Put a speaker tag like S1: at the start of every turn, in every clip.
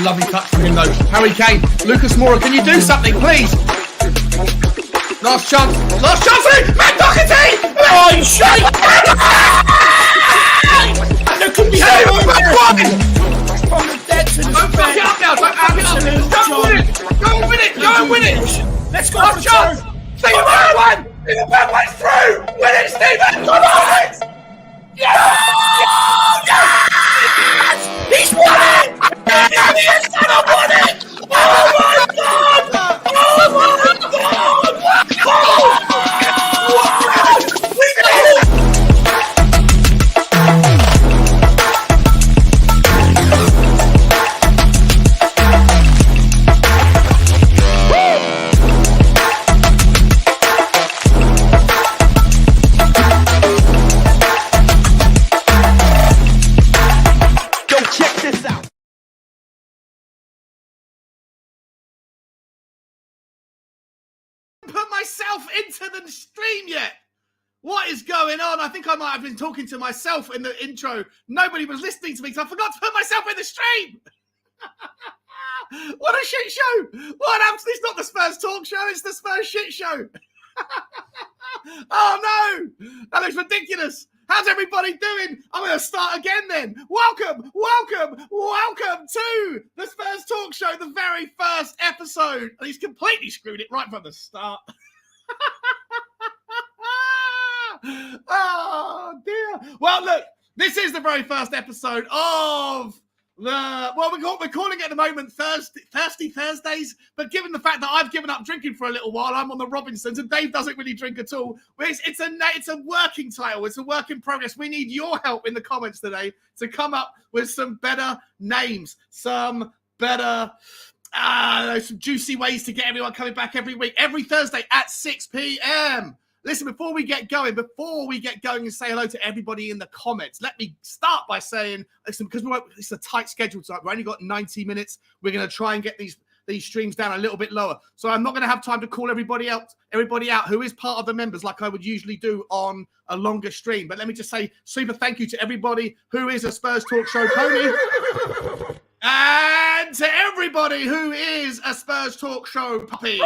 S1: Lovely touch from him, though. Harry Kane, Lucas Moura, can you do something, please? Last chance. Last chance. Matt Doherty! Oh, you shite! There could be
S2: from the dead to the
S1: don't fuck it up now. Don't fuck it up. Go and win it. Go and win it. Go and win it.
S2: Let's go
S1: Last
S2: for
S1: chance. Stay the bad one. Stay the bad one through. Win it, Stephen. Come on. Yes. Yes. He's won it. He has won it. Oh my God. Oh my God. We did it. Put myself into the stream yet? What is going on? I think I might have been talking to myself in the intro. Nobody was listening to me, so I forgot to put myself in the stream. What a shit show. What happens? It's not the Spurs Talk Show, it's the Spurs Shit Show. Oh no, that looks ridiculous. How's everybody doing? I'm going to start again then. Welcome to the Spurs Talk Show, the very first episode. And he's completely screwed it right from the start. Oh, dear. Well, look, this is the very first episode of we're calling it at the moment Thirsty Thursdays, but given the fact that I've given up drinking for a little while, I'm on the Robinsons and Dave doesn't really drink at all. It's a working title. It's a work in progress. We need your help in the comments today to come up with some better names, some better, some juicy ways to get everyone coming back every week, every Thursday at 6 p.m. Listen, before we get going and say hello to everybody in the comments, let me start by saying, listen, because it's a tight schedule tonight. We've only got 90 minutes. We're going to try and get these streams down a little bit lower. So I'm not going to have time to call everybody out who is part of the members like I would usually do on a longer stream. But let me just say super thank you to everybody who is a Spurs Talk Show pony. And to everybody who is a Spurs Talk Show puppy.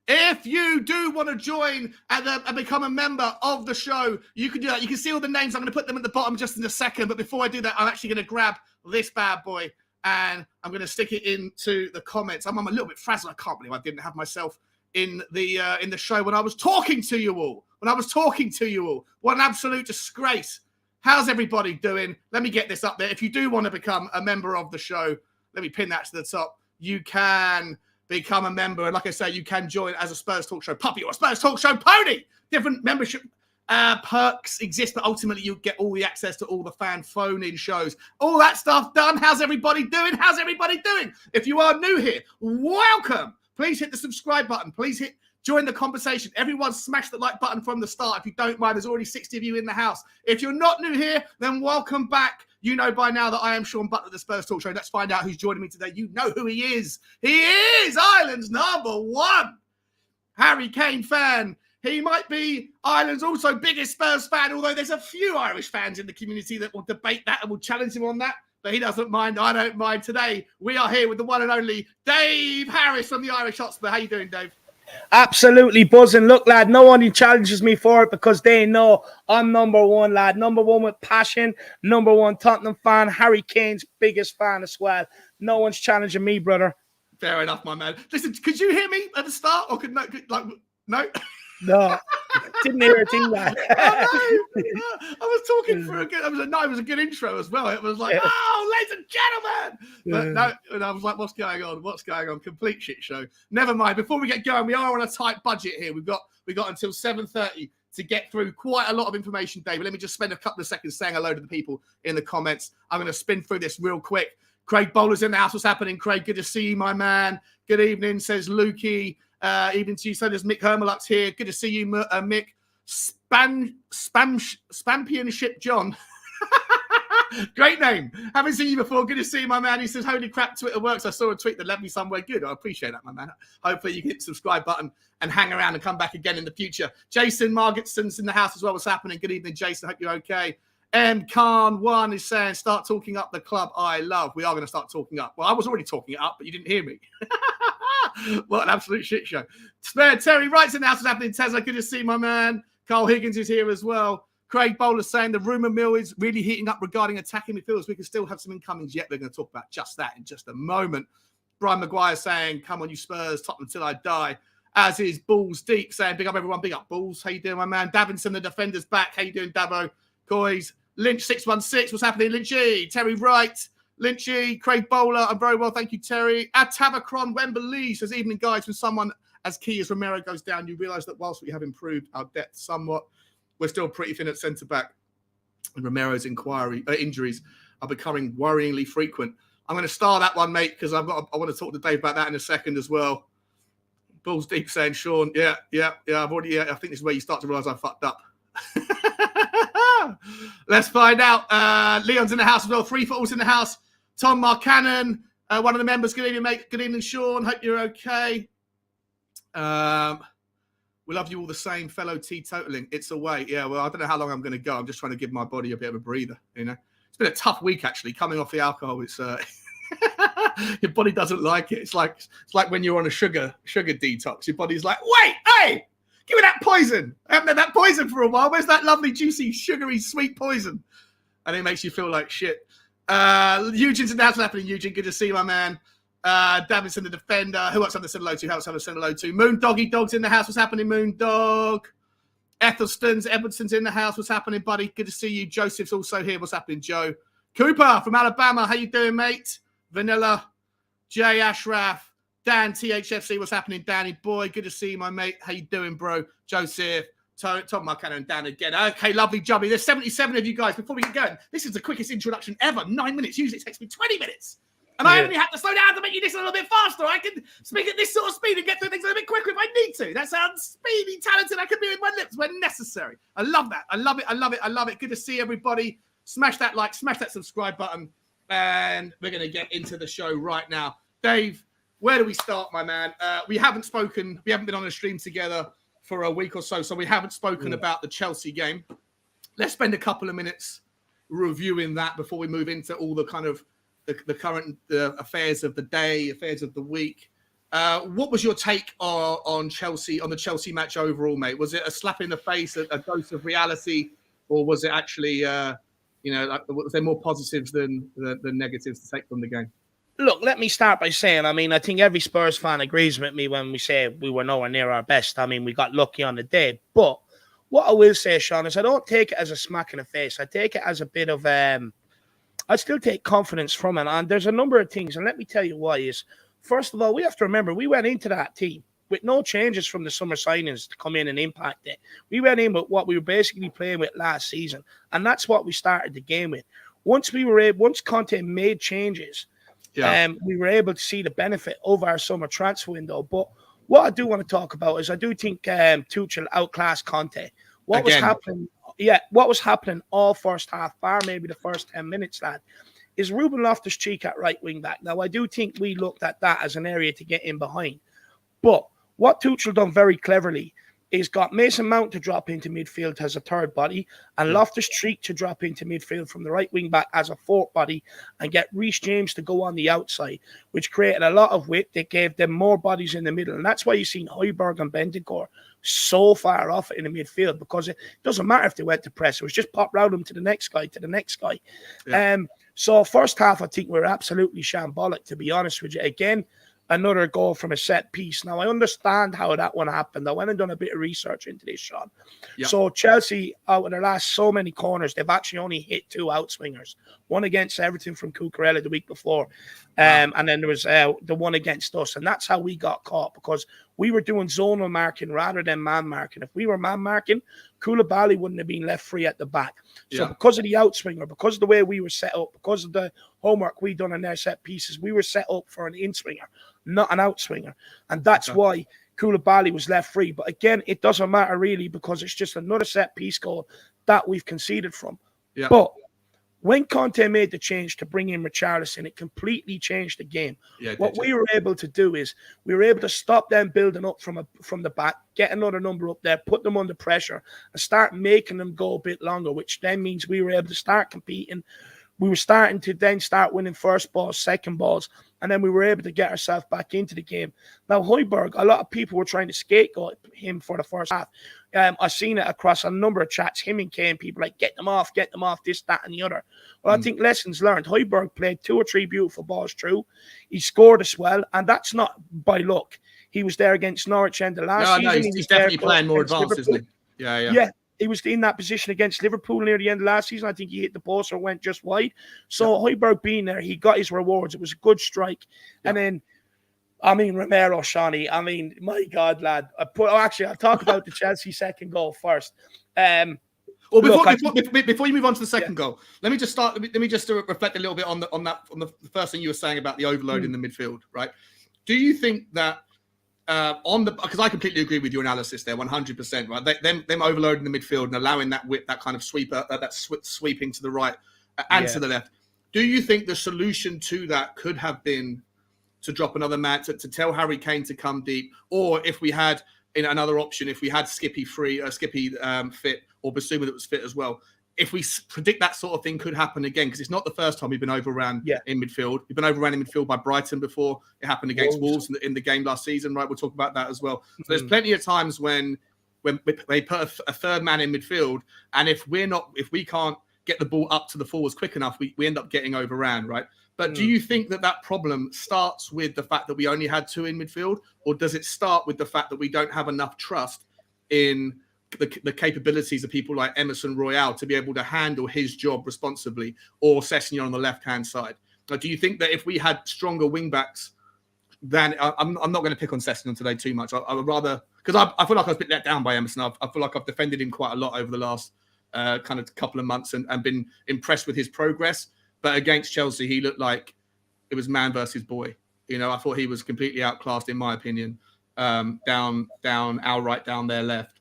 S1: If you do want to join and become a member of the show, you can do that. You can see all the names. I'm going to put them at the bottom just in a second. But before I do that, I'm actually going to grab this bad boy and I'm going to stick it into the comments. I'm a little bit frazzled. I can't believe I didn't have myself in the show when I was talking to you all. What an absolute disgrace. How's everybody doing? Let me get this up there. If you do want to become a member of the show, let me pin that to the top. You can become a member. And like I say, you can join as a Spurs Talk Show puppy or a Spurs Talk Show pony. Different membership perks exist, but ultimately you get all the access to all the fan phone-in shows. All that stuff done. How's everybody doing? If you are new here, welcome. Please hit the subscribe button. Please join the conversation. Everyone smash the like button from the start. If you don't mind, there's already 60 of you in the house. If you're not new here, then welcome back. You know by now that I am Sean Butler, the Spurs Talk Show. Let's find out who's joining me today. You know who he is. He is Ireland's number one Harry Kane fan. He might be Ireland's also biggest Spurs fan, although there's a few Irish fans in the community that will debate that and will challenge him on that. But he doesn't mind. I don't mind. Today, we are here with the one and only Dave Harris from the Irish Hotspur. How you doing, Dave?
S2: Absolutely buzzing. Look, lad, no one challenges me for it because they know I'm number one, lad. Number one with passion. Number one Tottenham fan. Harry Kane's biggest fan as well. No one's challenging me, brother.
S1: Fair enough, my man. Listen, could you hear me at the start? Or no?
S2: No, didn't hear a thing, lad.
S1: I was talking for a good. It was a good intro as well. It was like, oh, ladies and gentlemen. But no, and I was like, what's going on? Complete shit show. Never mind. Before we get going, we are on a tight budget here. We got until 7:30 to get through quite a lot of information, David. Let me just spend a couple of seconds saying hello to the people in the comments. I'm going to spin through this real quick. Craig Bowler's in the house. What's happening, Craig? Good to see you, my man. Good evening, says Lukey. Evening to you. So there's Mick Hermelux here. Good to see you, Mick. Spampionship John. Great name. Haven't seen you before. Good to see you, my man. He says, holy crap, Twitter works. I saw a tweet that led me somewhere good. I appreciate that, my man. Hopefully you can hit the subscribe button and hang around and come back again in the future. Jason Margetson's in the house as well. What's happening? Good evening, Jason. Hope you're okay. M. Khan 1 is saying, start talking up the club I love. We are going to start talking up. Well, I was already talking it up, but you didn't hear me. What an absolute shit show. Spare Terry writes in the house what's happening. Tesla, good to see my man. Carl Higgins is here as well. Craig Bowler saying the rumour mill is really heating up regarding attacking midfielders. We can still have some incomings yet. We're going to talk about just that in just a moment. Brian Maguire saying, come on, you Spurs, Tottenham till I die. As is Balls Deep saying, big up everyone, big up Balls. How you doing, my man? Davinson, the defender's back. How you doing, Davo? Coys. Lynch 616, what's happening? Lynchy, Terry Wright, Lynchy, Craig Bowler, I'm very well, thank you, Terry. Atavacron Wembley says, evening, guys. When someone as key as Romero goes down, you realise that whilst we have improved our depth somewhat, we're still pretty thin at centre back. And Romero's injuries are becoming worryingly frequent. I'm going to star that one, mate, because I want to talk to Dave about that in a second as well. Balls Deep saying, Sean, I think this is where you start to realise I fucked up. Let's find out. Leon's in the house as well. 3 footballs in the house. Tom Marcannon, one of the members. Good evening, mate. Good evening, Sean. Hope you're okay. We love you all the same, fellow teetotaling. It's away. Yeah, well, I don't know how long I'm going to go. I'm just trying to give my body a bit of a breather. You know, it's been a tough week actually. Coming off the alcohol, it's your body doesn't like it. It's like when you're on a sugar detox. Your body's like, wait, hey. Give me that poison. I haven't had that poison for a while. Where's that lovely, juicy, sugary, sweet poison? And it makes you feel like shit. Eugene's in the house. What's happening, Eugene? Good to see you, my man. Davidson, the defender. Who else have to send hello to? Who else have to send hello to? Moon Doggy Dog's in the house. What's happening, Moon Dog? Edwardson's in the house. What's happening, buddy? Good to see you. Joseph's also here. What's happening, Joe? Cooper from Alabama. How you doing, mate? Vanilla. Jay Ashraf. Dan, THFC, what's happening, Danny boy? Good to see you, my mate. How you doing, bro? Joseph, Tom Marcannon, and Dan again. Okay, lovely jobby. There's 77 of you guys. Before we get going, this is the quickest introduction ever. 9 minutes. Usually it takes me 20 minutes. And I only have to slow down to make you listen a little bit faster. I can speak at this sort of speed and get through things a little bit quicker if I need to. That's how speedy, talented I can be with my lips when necessary. I love that. I love it. I love it. I love it. Good to see everybody. Smash that like, smash that subscribe button. And we're going to get into the show right now. Dave, where do we start, my man? We haven't been on a stream together for a week or so, so we haven't spoken about the Chelsea game. Let's spend a couple of minutes reviewing that before we move into all the kind of the current affairs of the day, affairs of the week. What was your take on Chelsea, on the Chelsea match overall, mate? Was it a slap in the face, a dose of reality, or was it actually, was there more positives than negatives to take from the game?
S2: Look, let me start by saying, I think every Spurs fan agrees with me when we say we were nowhere near our best. We got lucky on the day. But what I will say, Sean, is I don't take it as a smack in the face. I take it as a bit of, I still take confidence from it. And there's a number of things. And let me tell you why is, first of all, we have to remember, we went into that team with no changes from the summer signings to come in and impact it. We went in with what we were basically playing with last season. And that's what we started the game with. Once Conte made changes, we were able to see the benefit of our summer transfer window. But what I do want to talk about is I do think Tuchel outclassed Conte. What was happening all first half, bar maybe the first 10 minutes, lad, is Ruben Loftus-Cheek at right wing back. Now, I do think we looked at that as an area to get in behind. But what Tuchel done very cleverly is got Mason Mount to drop into midfield as a third body and Loftus-Cheek to drop into midfield from the right wing back as a fourth body and get Reece James to go on the outside, which created a lot of width that gave them more bodies in the middle. And that's why you've seen Højbjerg and Bentancur so far off in the midfield, because it doesn't matter if they went to press. It was just pop round them to the next guy, Yeah. So first half, I think we're absolutely shambolic, to be honest with you. Again, another goal from a set piece. Now, I understand how that one happened. I went and done a bit of research into this, Sean. Yep. So Chelsea, out of their last so many corners, they've actually only hit 2 outswingers. One against Everton from Cucurella the week before. And then there was the one against us. And that's how we got caught, because we were doing zonal marking rather than man marking. If we were man marking, Koulibaly wouldn't have been left free at the back. So because of the outswinger, because of the way we were set up, because of the homework we done in their set pieces, we were set up for an in-swinger, not an outswinger. And that's why Koulibaly was left free. But again, it doesn't matter really, because it's just another set piece goal that we've conceded from. Yeah. But When Conte made the change to bring in Richarlison, it completely changed the game. What we were able to do is we were able to stop them building up from the back, get another number up there, put them under pressure, and start making them go a bit longer, which then means we were able to start competing. We were starting to then start winning first balls, second balls, and then we were able to get ourselves back into the game. Now, Højbjerg, a lot of people were trying to scapegoat him for the first half. I've seen it across a number of chats, him and Kane, people like, get them off, this, that, and the other. Well, I think lessons learned. Højbjerg played 2 or 3 beautiful balls through. He scored as well, and that's not by luck. He was there against Norwich end of last season.
S1: He's definitely playing more advanced, isn't he?
S2: Yeah. He was in that position against Liverpool near the end of last season. I think he hit the post or went just wide. So Højbjerg being there, he got his rewards. It was a good strike. Yeah. And then, Romero, Shawnee. My God, lad. I'll talk about the Chelsea second goal first.
S1: Well, before you move on to the second goal, let me just reflect a little bit on the first thing you were saying about the overload in the midfield, right? Do you think that because I completely agree with your analysis there, 100%, right? Them overloading the midfield and allowing that whip, that kind of sweeper, sweeping to the right and to the left. Do you think the solution to that could have been to drop another man, to tell Harry Kane to come deep, or if we had another option, if we had Skippy fit, or Basuma that was fit as well? If we predict that sort of thing could happen again, because it's not the first time we've been overran in midfield. We've been overran in midfield by Brighton before. It happened against Wolves in the game last season, right? We'll talk about that as well. So there's plenty of times when they put a third man in midfield, and if we can't get the ball up to the forwards quick enough, we end up getting overran, right? But do you think that problem starts with the fact that we only had 2 in midfield, or does it start with the fact that we don't have enough trust in the capabilities of people like Emerson Royale to be able to handle his job responsibly, or Sessegnon on the left-hand side? Now, do you think that if we had stronger wing-backs, then I'm not going to pick on Sessegnon today too much. I would rather, because I feel like I was a bit let down by Emerson. I feel like I've defended him quite a lot over the last kind of couple of months and been impressed with his progress. But against Chelsea, he looked like it was man versus boy. I thought he was completely outclassed, in my opinion, down outright down their left.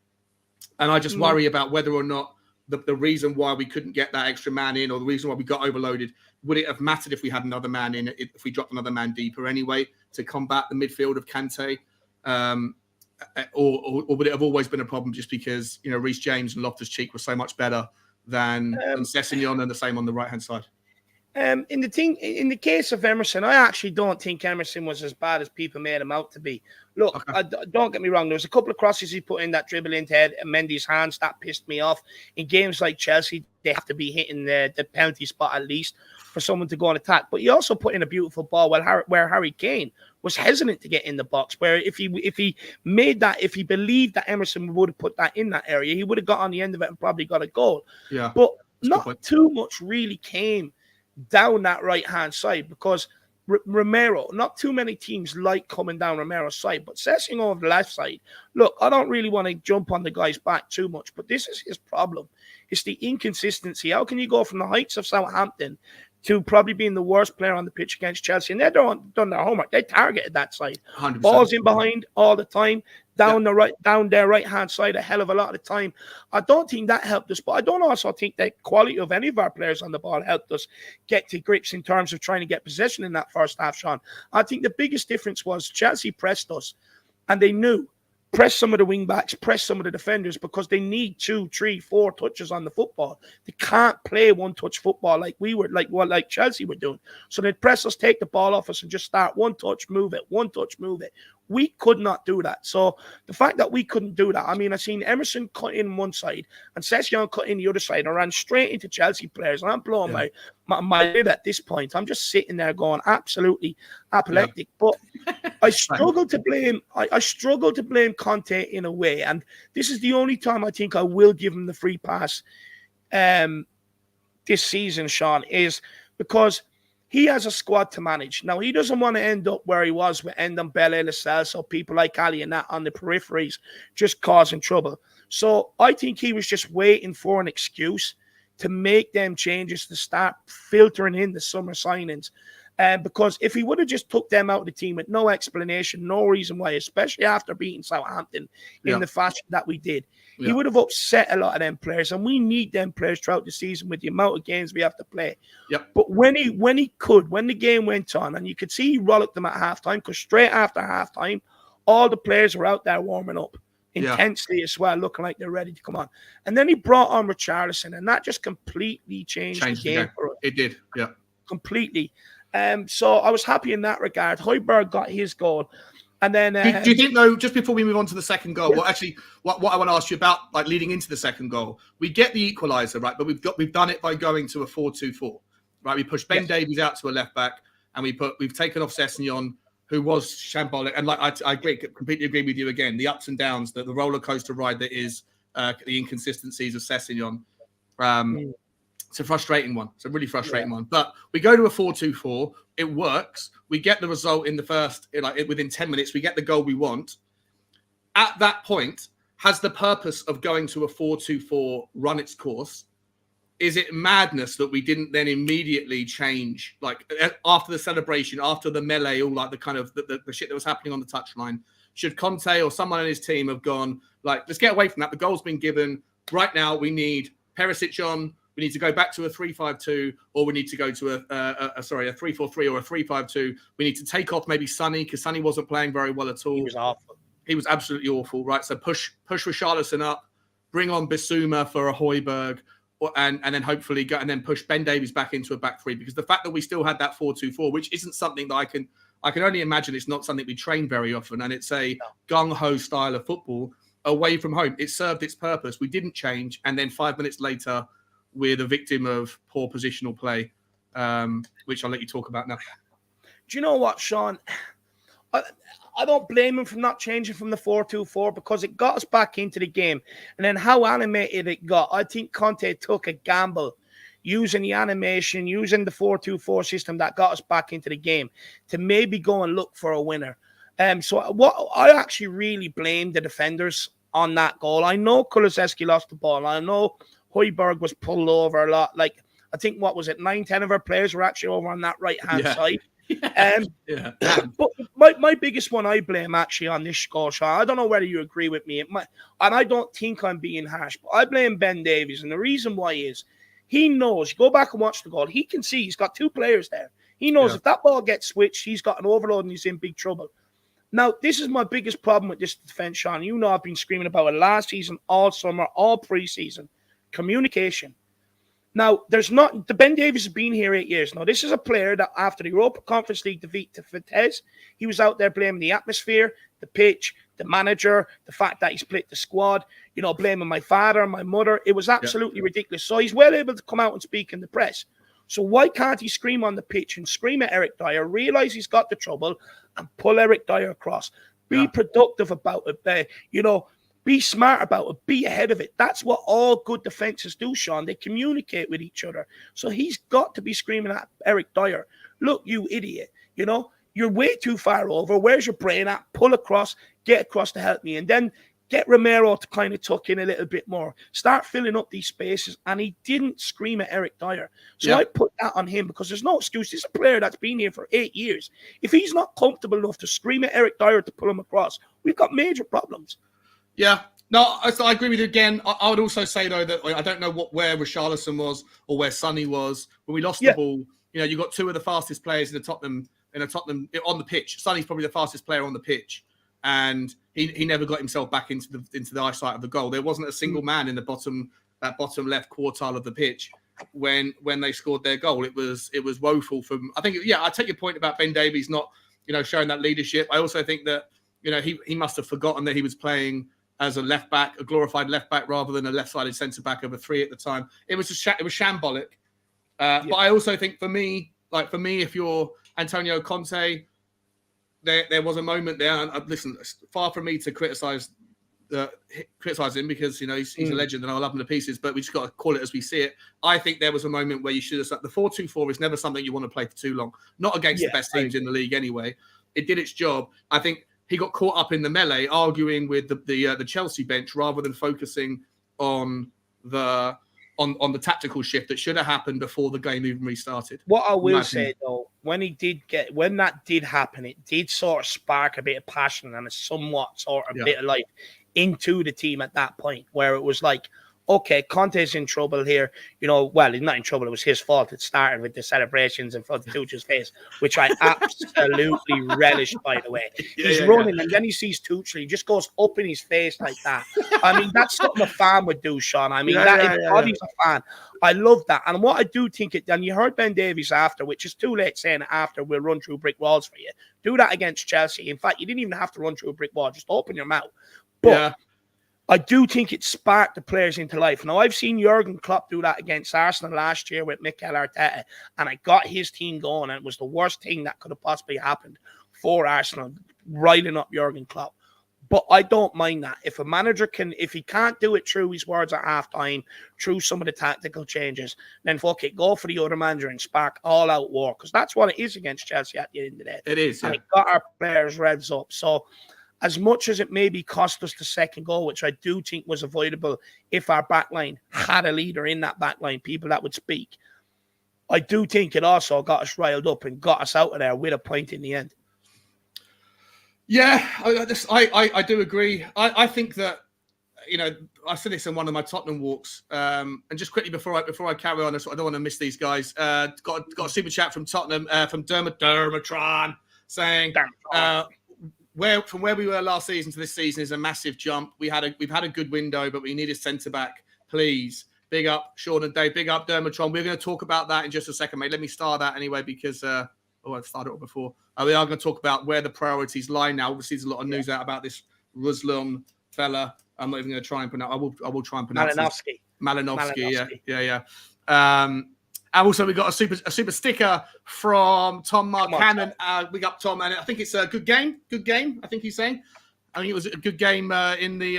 S1: And I just worry about whether or not the reason why we couldn't get that extra man in, or the reason why we got overloaded, would it have mattered if we had another man in, if we dropped another man deeper anyway to combat the midfield of Kante? Or would it have always been a problem just because, Reece James and Loftus-Cheek were so much better than Sessegnon, and the same on the right-hand side?
S2: In the case of Emerson, I actually don't think Emerson was as bad as people made him out to be. Look, don't get me wrong. There was a couple of crosses he put in that dribble into Mendy's hands. That pissed me off. In games like Chelsea, they have to be hitting the penalty spot at least for someone to go on attack. But he also put in a beautiful ball where Harry Kane was hesitant to get in the box. Where if he believed that Emerson would have put that in that area, he would have got on the end of it and probably got a goal.
S1: Yeah,
S2: but not too much really came down that right-hand side, because Romero, not too many teams like coming down Romero's side, but Sessegnon over the left side. Look, I don't really want to jump on the guy's back too much, but this is his problem. It's the inconsistency. How can you go from the heights of Southampton to probably being the worst player on the pitch against Chelsea? And they've done their homework. They targeted that side.
S1: 100%.
S2: Balls in behind all the time, down their right-hand side a hell of a lot of the time. I don't think that helped us, but I don't also think the quality of any of our players on the ball helped us get to grips in terms of trying to get possession in that first half, Sean. I think the biggest difference was Chelsea pressed us, and they knew. Press some of the wing backs, press some of the defenders, because they need 2, 3, 4 touches on the football. They can't play one-touch football like we were, like Chelsea were doing. So they'd press us, take the ball off us, and just start one touch, move it, one touch, move it. We could not do that. So the fact that we couldn't do that, I seen Emerson cut in one side and Sessegnon cut in the other side and ran straight into Chelsea players. And I'm blowing my lid at this point. I'm just sitting there going absolutely apoplectic. Yeah. But I struggle to blame. I struggle to blame Conte in a way, and this is the only time I think I will give him the free pass this season, Sean, is because he has a squad to manage. Now, he doesn't want to end up where he was with Ndombele, Lascelles, or people like Ali and that on the peripheries just causing trouble. So I think he was just waiting for an excuse to make them changes, to start filtering in the summer signings. Because if he would have just took them out of the team with no explanation, no reason why, especially after beating Southampton in the fashion that we did, he would have upset a lot of them players, and we need them players throughout the season with the amount of games we have to play. But when the game went on, and you could see he rollicked them at halftime, because straight after halftime, all the players were out there warming up intensely as well, looking like they're ready to come on. And then he brought on Richarlison, and that just completely changed the game for us.
S1: It did,
S2: completely. So I was happy in that regard. Højbjerg got his goal. And then
S1: do you think, though, just before we move on to the second goal, well, actually, what I want to ask you about, like, leading into the second goal, we get the equaliser, right? But we've done it by going to a 4-2-4, right? We pushed Ben Davies out to a left back, and we've taken off Sessegnon, who was shambolic. And like I completely agree with you again. The ups and downs, the roller coaster ride that is the inconsistencies of Sessegnon. It's a frustrating one. It's a really frustrating one. But we go to a 4-2-4. It works. We get the result in the first, within 10 minutes. We get the goal we want. At that point, has the purpose of going to a 4-2-4 run its course? Is it madness that we didn't then immediately change, like after the celebration, after the melee, all like the kind of the shit that was happening on the touchline? Should Conte or someone on his team have gone, like, let's get away from that. The goal's been given. Right now, we need Perisic on. We need to go back to a 3-5-2, or we need to go to a 3-4-3 or a 3-5-2. We need to take off maybe Sonny, because Sonny wasn't playing very well at all.
S2: He was awful.
S1: He was absolutely awful, right? So push Richarlison up, bring on Bissouma for a Højbjerg, and then hopefully go and then push Ben Davies back into a back three, because the fact that we still had that 4-2-4, which isn't something that I can only imagine, it's not something we train very often, and it's a gung-ho style of football away from home. It served its purpose. We didn't change, and then 5 minutes later, we're the victim of poor positional play, which I'll let you talk about now.
S2: Do you know what, Sean? I don't blame him for not changing from the 4-2-4, because it got us back into the game. And then how animated it got, I think Conte took a gamble using the animation, using the 4-2-4 system that got us back into the game to maybe go and look for a winner. So what I actually really blame the defenders on that goal. I know Kulusevski lost the ball. I know Højbjerg was pulled over a lot. Like, I think, 9-10 of our players were actually over on that right-hand side. But my biggest one I blame actually on this goal, Sean. I don't know whether you agree with me. And I don't think I'm being harsh, but I blame Ben Davies. And the reason why is he knows, go back and watch the goal, he can see he's got two players there. He knows if that ball gets switched, he's got an overload and he's in big trouble. Now, this is my biggest problem with this defense, Sean. You know I've been screaming about it last season, all summer, all preseason. Communication. Now, the Ben Davies has been here 8 years. Now, this is a player that after the Europa Conference League defeat to Vitesse, he was out there blaming the atmosphere, the pitch, the manager, the fact that he split the squad, blaming my father, my mother. It was absolutely ridiculous. So he's well able to come out and speak in the press. So why can't he scream on the pitch and scream at Eric Dyer, realize he's got the trouble, and pull Eric Dyer across? Be productive about it, be smart about it. Be ahead of it. That's what all good defenses do, Sean. They communicate with each other. So he's got to be screaming at Eric Dyer, look, you idiot. You're way too far over. Where's your brain at? Pull across, get across to help me. And then get Romero to kind of tuck in a little bit more. Start filling up these spaces. And he didn't scream at Eric Dyer. So I put that on him, because there's no excuse. This is a player that's been here for 8 years. If he's not comfortable enough to scream at Eric Dyer to pull him across, we've got major problems.
S1: Yeah, no, I agree with you again. I would also say, though, that I don't know where Richarlison was or where Sonny was when we lost the ball. You got two of the fastest players in Tottenham on the pitch. Sonny's probably the fastest player on the pitch, and he never got himself back into the eyesight of the goal. There wasn't a single man in that bottom left quartile of the pitch when they scored their goal. It was woeful. I take your point about Ben Davies not showing that leadership. I also think that he must have forgotten that he was playing as a left back, a glorified left back, rather than a left-sided centre back of a three at the time. It was shambolic. But I also think for me, if you're Antonio Conte, there was a moment there. And listen, far from me to criticise him, because he's a legend and I love him to pieces. But we just got to call it as we see it. I think there was a moment where you should have said the 4-2-4 is never something you want to play for too long. Not against the best teams in the league anyway. It did its job. I think he got caught up in the melee, arguing with the Chelsea bench rather than focusing on the tactical shift that should have happened before the game even restarted.
S2: What I will say, though, when that did happen, it did sort of spark a bit of passion and a somewhat sort of bit of life into the team at that point, where it was like, okay, Conte's in trouble here. Well, he's not in trouble. It was his fault. It started with the celebrations in front of Tuchel's face, which I absolutely relished, by the way. He's running, and then he sees Tuchel. He just goes up in his face like that. I mean, that's something a fan would do, Sean. I mean, he's a fan. I love that. And what I do think and you heard Ben Davies after, which is too late saying after, we'll run through brick walls for you. Do that against Chelsea. In fact, you didn't even have to run through a brick wall. Just open your mouth. But I do think it sparked the players into life. Now, I've seen Jurgen Klopp do that against Arsenal last year with Mikel Arteta, and I got his team going, and it was the worst thing that could have possibly happened for Arsenal, riling up Jurgen Klopp. But I don't mind that. If a manager if he can't do it through his words at halftime, through some of the tactical changes, then fuck it, go for the other manager and spark all-out war, because that's what it is against Chelsea at the end of the day.
S1: It is,
S2: and it got our players' revs up. So, as much as it maybe cost us the second goal, which I do think was avoidable if our backline had a leader in that backline, people that would speak, I do think it also got us riled up and got us out of there with a point in the end.
S1: Yeah, I do agree. I think that, I said this in one of my Tottenham walks, and just quickly before I carry on, I don't want to miss these guys. Got a super chat from Tottenham, from Dermatron, saying, from where we were last season to this season is a massive jump. We've had a good window, but we need a centre back, please. Big up Sean and Dave. Big up Dermatron. We're going to talk about that in just a second, mate. Let me start that anyway because I've started it before. We are going to talk about where the priorities lie now. Obviously, there's a lot of news out about this Ruslan fella. I'm not even going to try and pronounce. I will try and pronounce Malinovsky. Yeah. And also, we got a super sticker from Tom Marcannon. We got Tom, and I think it's a good game. Good game, I think he's saying. I think it was a good game in the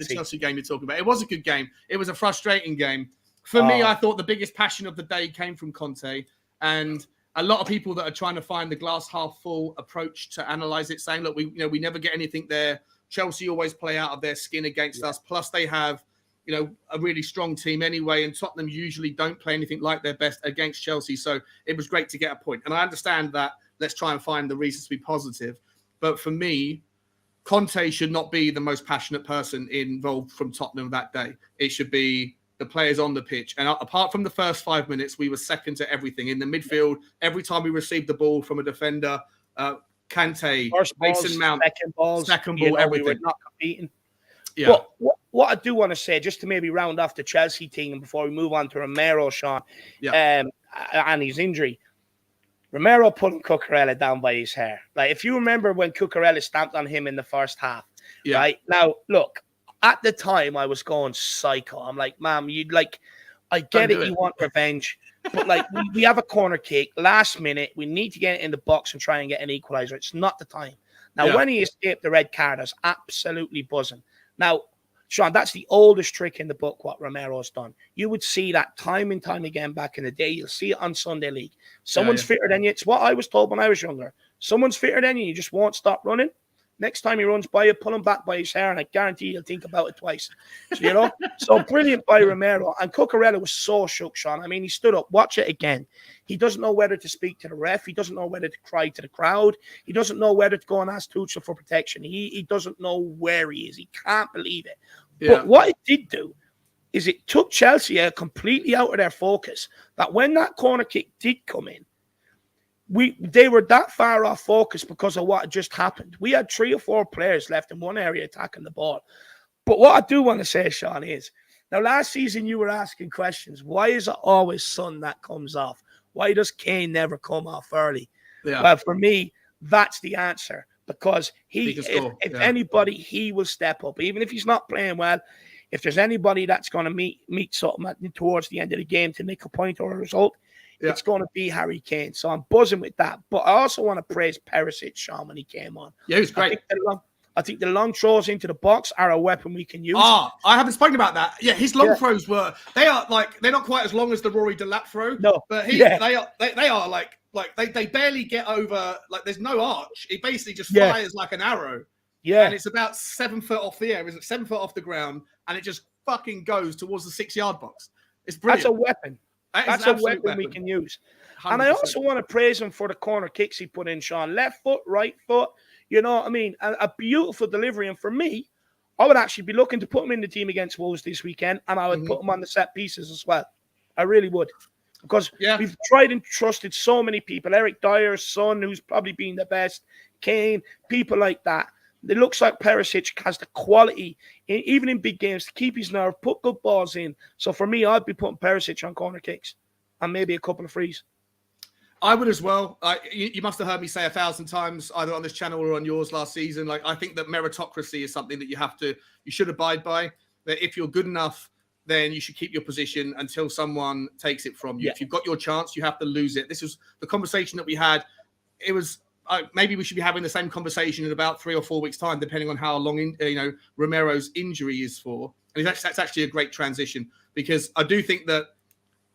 S1: Chelsea game you're talking about. It was a good game. It was a frustrating game. For me, I thought the biggest passion of the day came from Conte. And a lot of people that are trying to find the glass half full approach to analyze it, saying, look, we never get anything there. Chelsea always play out of their skin against us. Plus, they have a really strong team anyway, and Tottenham usually don't play anything like their best against Chelsea. So it was great to get a point. And I understand that. Let's try and find the reasons to be positive. But for me, Conte should not be the most passionate person involved from Tottenham that day. It should be the players on the pitch. And apart from the first 5 minutes, we were second to everything. In the midfield, every time we received the ball from a defender, Kante, Mason Mount, second ball, everything.
S2: We were not competing.
S1: Yeah.
S2: But what I do want to say, just to maybe round off the Chelsea thing, and before we move on to Romero, Sean, and his injury, Romero pulling Cucurella down by his hair. Like, if you remember when Cucurella stamped on him in the first half, right? Now, look, at the time, I was going psycho. I'm like, ma'am, I get it, you want revenge, but like, we have a corner kick, last minute, we need to get it in the box and try and get an equaliser. It's not the time. Now, when he escaped the red card, I was absolutely buzzing. Now, Sean, that's the oldest trick in the book, what Romero's done. You would see that time and time again back in the day. You'll see it on Sunday League. Someone's fitter than you. It's what I was told when I was younger. Someone's fitter than you. You just won't stop running. Next time he runs by you, pull him back by his hair, and I guarantee you'll think about it twice. So, so brilliant by Romero. And Cucurella was so shook, Sean. I mean, he stood up. Watch it again. He doesn't know whether to speak to the ref. He doesn't know whether to cry to the crowd. He doesn't know whether to go and ask Tuchel for protection. He doesn't know where he is. He can't believe it. Yeah. But what it did do is it took Chelsea completely out of their focus, that when that corner kick did come in, they were that far off focus because of what had just happened. We had 3 or 4 players left in one area attacking the ball. But what I do want to say, Sean, is now last season you were asking questions. Why is it always Son that comes off? Why does Kane never come off early? Yeah. Well, for me, that's the answer. Because if anybody, he will step up. Even if he's not playing well, if there's anybody that's going to meet something towards the end of the game to make a point or a result, it's going to be Harry Kane. So I'm buzzing with that. But I also want to praise Perisic, Sean, when he came on.
S1: Yeah, he was great.
S2: I think the long throws into the box are a weapon we can use.
S1: I haven't spoken about that. Yeah, his long throws they're not quite as long as the Rory Delap throw.
S2: No,
S1: but they are like they barely get over, like there's no arch. It basically just fires like an arrow. Yeah. And it's about 7 foot off the air, 7 foot off the ground, and it just fucking goes towards the 6-yard box. It's brilliant.
S2: That's a weapon. That's a weapon we can use. 100%. And I also want to praise him for the corner kicks he put in, Sean. Left foot, right foot. You know what I mean? A beautiful delivery. And for me, I would actually be looking to put him in the team against Wolves this weekend, and I would put him on the set pieces as well. I really would. Because we've tried and trusted so many people. Eric Dyer's son, who's probably been the best. Kane, people like that. It looks like Perisic has the quality, even in big games, to keep his nerve, put good balls in. So for me, I'd be putting Perisic on corner kicks and maybe a couple of frees.
S1: I would as well. You must have heard me say 1,000 times, either on this channel or on yours last season. Like, I think that meritocracy is something that you should abide by. That if you're good enough, then you should keep your position until someone takes it from you. If you've got your chance, you have to lose it. This was the conversation that we had. It was maybe we should be having the same conversation in about 3 or 4 weeks' time, depending on how long Romero's injury is for. And that's actually a great transition, because I do think that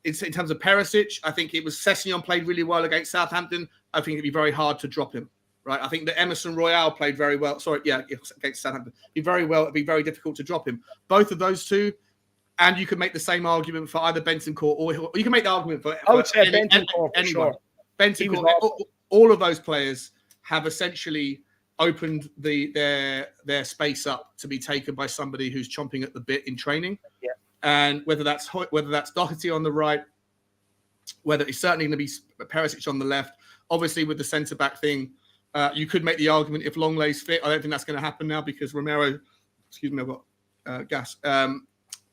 S1: it's in terms of Perisic. I think it was Sessegnon played really well against Southampton. I think it'd be very hard to drop him. Right, I think that Emerson Royale played very well. Against Southampton, it'd be very difficult to drop him. Both of those two. And you could make the same argument for either Bentancur or you can make the argument for.
S2: I would say Bentancur for sure.
S1: Bentancur, all of those players have essentially opened their space up to be taken by somebody who's chomping at the bit in training.
S2: Yeah.
S1: And whether that's Doherty on the right, whether it's certainly going to be Perisic on the left. Obviously, with the centre back thing, you could make the argument if Longlay's fit. I don't think that's going to happen now because Romero. Excuse me, I've got gas.